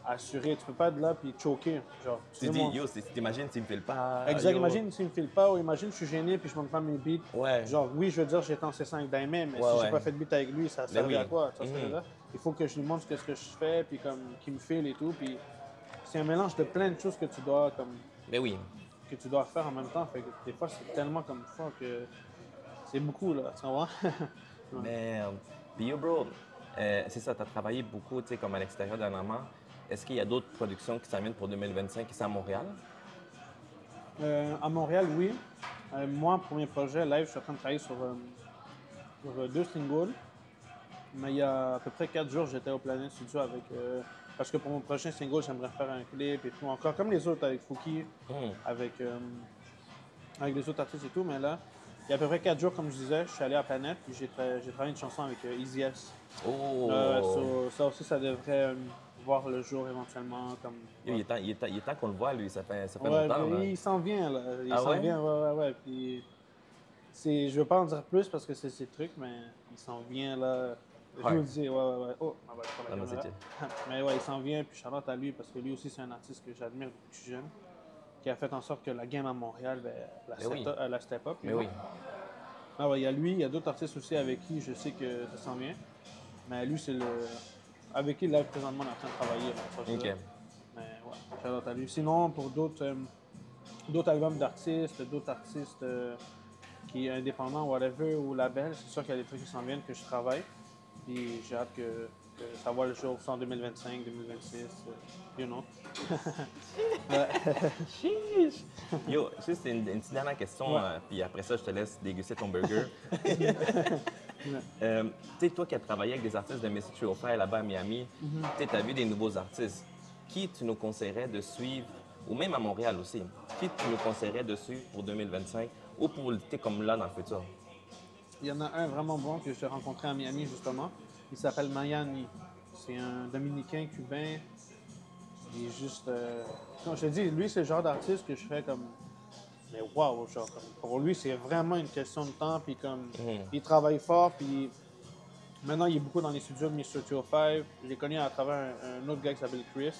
assurer. Tu peux pas être là puis choquer. Genre, Tu dis, yo, t'imagines s'il me file pas. Exact, yo. imagine s'il me file pas ou imagine je suis gêné puis je monte pas mes beats. Ouais. Genre, oui, je veux dire, j'étais en C5 avec Daimé, mais Ouais, si ouais. j'ai pas fait de beat avec lui, ça servait oui. à quoi? Tu vois ce que je veux dire? Il faut que je lui montre ce que je fais, puis comme qu'il me file et tout. Puis c'est un mélange de plein de choses que tu dois comme Mais oui. que tu dois faire en même temps. Fait que des fois, c'est tellement comme fort que c'est beaucoup, là. Tu vois? Merde. Puis yo, bro, C'est ça, tu as travaillé beaucoup, tu sais, comme à l'extérieur dernièrement. Est-ce qu'il y a d'autres productions qui s'en viennent pour 2025 ici à Montréal? À Montréal, oui. Moi, pour mes projets live, je suis en train de travailler sur 2 singles. Mais il y a à peu près 4 jours, j'étais au Planet Studio avec. Parce que pour mon prochain single, j'aimerais faire un clip et tout. Encore comme les autres avec Fouki, Hmm. avec les autres artistes et tout. Mais là, il y a à peu près 4 jours, comme je disais, je suis allé à Planète puis j'ai travaillé une chanson avec Easy S. Oh! Ça aussi, ça devrait voir le jour éventuellement. Comme, Yo, ouais. il est temps qu'on le voit, lui. Ça fait Ouais, longtemps, là. mais il s'en vient, là. Il Ah s'en ouais? vient, ouais. Puis je veux pas en dire plus parce que c'est ses trucs, mais il s'en vient, là. Je vous Hard. le dis, ouais. Oh, on va sur la Non, mais c'est caméra. chill. Mais ouais, il s'en vient, puis shout-out à lui parce que lui aussi, c'est un artiste que j'admire depuis que je suis jeune, qui a fait en sorte que la game à Montréal, ben, Mais oui. la step up. Mais oui. Ah ouais, il y a lui, il y a d'autres artistes aussi avec qui je sais que ça s'en vient. Mais lui, c'est le. Avec qui, là, présentement, on est en train de travailler, là, ça, je veux OK. dire. Mais ouais, shout-out à lui. Sinon, pour d'autres albums d'artistes, d'autres artistes qui est indépendant, whatever, ou label, c'est sûr qu'il y a des trucs qui s'en viennent que je travaille. Puis j'ai hâte que ça voit le jour soit en 2025, 2026, you know. Ouais. Chiche! Yo, juste une petite dernière question, Ouais. puis après ça, je te laisse déguster ton burger. Tu sais, toi qui as travaillé avec des artistes de Missy Fire là-bas à Miami, tu as vu des nouveaux artistes. Qui tu nous conseillerais de suivre, ou même à Montréal aussi, qui tu nous conseillerais de suivre pour 2025 ou pour lutter comme là dans le futur? Il y en a un vraiment bon que j'ai rencontré à Miami, justement. Il s'appelle Mayani. C'est un Dominicain cubain. Il est juste. Comme je te dis, lui, c'est le genre d'artiste que je fais comme. Mais waouh, genre, pour lui, c'est vraiment une question de temps. Puis comme. Il travaille fort, puis. Maintenant, il est beaucoup dans les studios de Mr. 205. Je l'ai connu à travers un autre gars qui s'appelle Chris.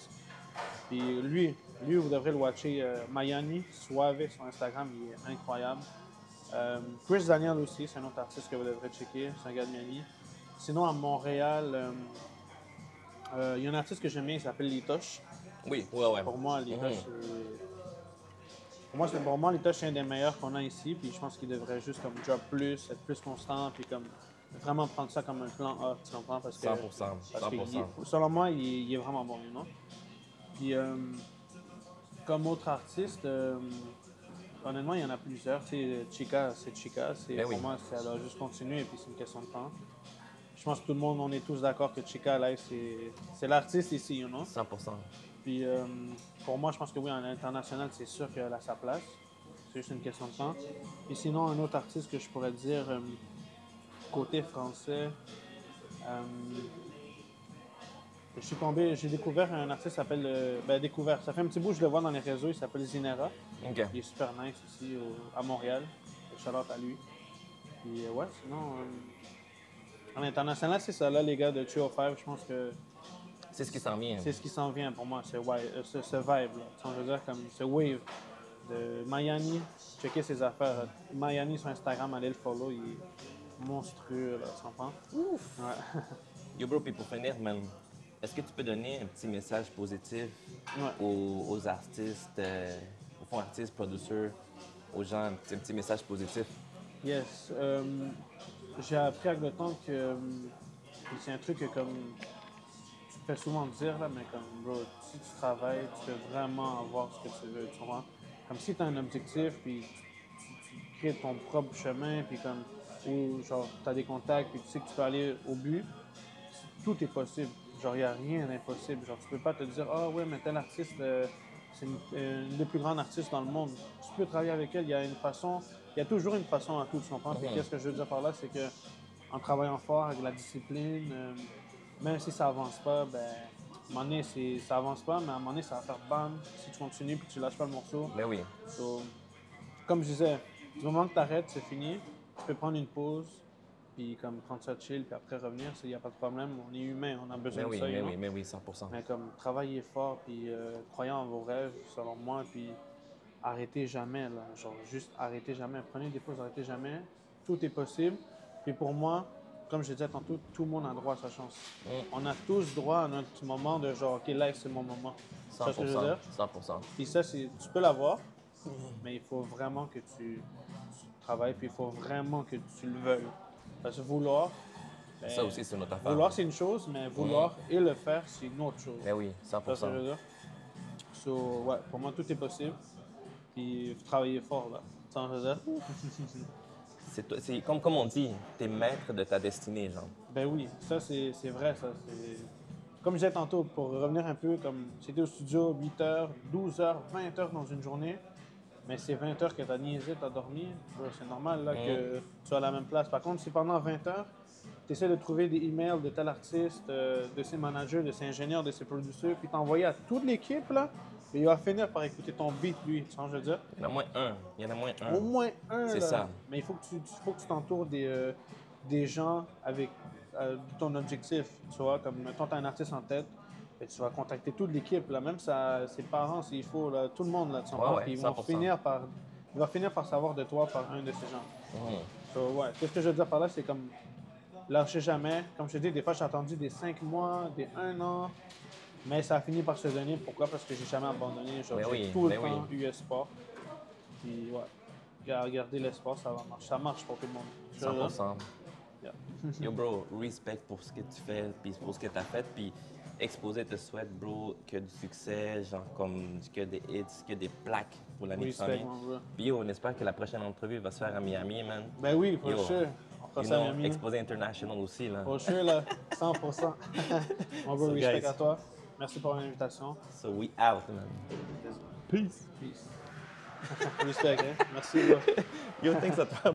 Puis lui, vous devrez le watcher. Mayani, Suave sur Instagram, il est incroyable. Chris Daniel aussi, c'est un autre artiste que vous devrez checker. C'est un gars de Miami. Sinon, à Montréal, il y a un artiste que j'aime bien, il s'appelle Litoche. Oui, ouais. Pour moi, Litoche, pour moi, Litoche, c'est un des meilleurs qu'on a ici. Puis je pense qu'il devrait juste comme drop plus, être plus constant, puis comme vraiment prendre ça comme un plan A, tu comprends? 100%. Parce que 100%. selon moi, il est vraiment bon, you know? Puis comme autre artiste, honnêtement, il y en a plusieurs. Tu sais, Chica, c'est Chica. Ben oui. Pour moi, ça doit juste continuer et puis c'est une question de temps. Je pense que tout le monde, on est tous d'accord que Chica, là, c'est l'artiste ici, you know? 100%. Puis pour moi, je pense que oui, en international, c'est sûr qu'elle a sa place. C'est juste une question de temps. Et sinon, un autre artiste que je pourrais dire, côté français, j'ai découvert un artiste qui s'appelle. Découvert. Ça fait un petit bout que je le vois dans les réseaux, il s'appelle Zinera. OK. Il est super nice ici à Montréal. Shout-out à lui. Puis ouais, sinon, en international, c'est ça. Là, les gars de 205, je pense que C'est ce qui s'en vient. c'est ce qui s'en vient pour moi, ce vibe, là. Tu sais, je veux dire, comme ce wave de Miami. Checker ses affaires. Miami sur Instagram, allez le follow, il est monstrueux, là, tu comprends? Ouf! Ouais. Yo, bro, puis pour finir, man, est-ce que tu peux donner un petit message positif Ouais. aux artistes, aux fonds artistes, producers, aux gens, un petit message positif? Yes. J'ai appris avec le temps que puis c'est un truc que comme tu te fais souvent dire là, mais comme bro, si tu travailles, tu peux vraiment avoir ce que tu veux, tu vois. Comme si tu as un objectif, puis tu crées ton propre chemin, puis comme ou genre tu as des contacts, puis tu sais que tu peux aller au but, tout est possible. Genre, il n'y a rien d'impossible. Genre, tu peux pas te dire, ah ouais, mais tel artiste, c'est une des plus grandes artistes dans le monde. Tu peux travailler avec elle. Il y a une façon, il y a toujours une façon à tout, tu comprends? Puis qu'est-ce que je veux dire par là, c'est que en travaillant fort avec la discipline, même si ça avance pas, ben, à un moment donné, ça avance pas, mais à un moment donné, ça va faire bam si tu continues puis que tu lâches pas le morceau. Ben oui. So, comme je disais, du moment que tu arrêtes, c'est fini. Tu peux prendre une pause, puis comme prendre ça chill, puis après revenir, il n'y a pas de problème. On est humain, on a besoin Ben de oui, ça, you ben know? oui, ben oui, 100%. Mais comme travailler fort, puis croyant en vos rêves, selon moi, puis arrêtez jamais, là. Genre, juste arrêtez jamais. Prenez des pauses, arrêtez jamais. Tout est possible. Puis pour moi, comme je disais tantôt, tout le monde a droit à sa chance. On a tous droit à notre moment de genre, OK, là, c'est mon moment. C'est ça ce que je veux dire? 100%. Puis ça, tu peux l'avoir, mais il faut vraiment que tu travailles, puis il faut vraiment que tu le veuilles. Parce que vouloir, Ça aussi, c'est une autre affaire. Vouloir, c'est une chose, mais vouloir et le faire, c'est une autre chose. Ben oui, Tu vois ce que je veux 100%. dire? So, ouais, pour moi, tout est possible. Puis, il faut travailler fort, là. Tu vois ce que je veux dire? C'est comme on dit, t'es maître de ta destinée, genre. Ben oui, ça, c'est vrai, ça. Comme je disais tantôt, pour revenir un peu, comme c'était au studio 8 heures, 12 heures, 20 heures dans une journée, mais c'est 20 heures que tu as niaisé, tu as dormi, c'est normal là, que tu sois à la même place. Par contre, si pendant 20 heures, tu essaies de trouver des emails de tel artiste, de ses managers, de ses ingénieurs, de ses producteurs, puis t'envoyer à toute l'équipe, là, et il va finir par écouter ton beat, lui, tu vois ce que je veux dire? Il y en a moins un. Il y en a moins un. Au moins un, C'est là. ça. Mais il faut que tu t'entoures des gens avec ton objectif, tu vois, comme mettons, tu as un artiste en tête, et tu vas contacter toute l'équipe, là, même ses parents s'il faut, là, tout le monde, là, tu comprends? Ouais, Puis 100%. il va finir par savoir de toi par un de ces gens. Mhm. So, ouais, qu'est-ce que je veux dire par là, c'est comme lâcher jamais. Comme je te dis, des fois, j'ai attendu des 5 mois, des 1 an, mais ça a fini par se donner. Pourquoi? Parce que j'ai jamais abandonné. Genre, Ben j'ai oui, tout le ben temps oui. eu espoir. Puis, ouais, garder l'espoir, ça va marcher. Ça marche pour tout le monde. Tu vois, là? 100%. Yeah. Yo, bro, respect pour ce que tu fais, puis pour ce que tu as fait, puis Exposé te souhaite, bro, que du succès, genre comme que des hits, que des plaques pour l'année qui s'en Respect, vient. mon bro. Puis yo, on espère que la prochaine entrevue va se faire à Miami, man. Ben oui, for Yo, sure. On fera You ça à know, Miami. Exposé International aussi, là. For sure, là. 100%. Mon bro, So, respect guys. à toi. Merci pour l'invitation. So we out, man. Peace. Peace. Respect, hein. Merci, bro. Yo, thanks à toi.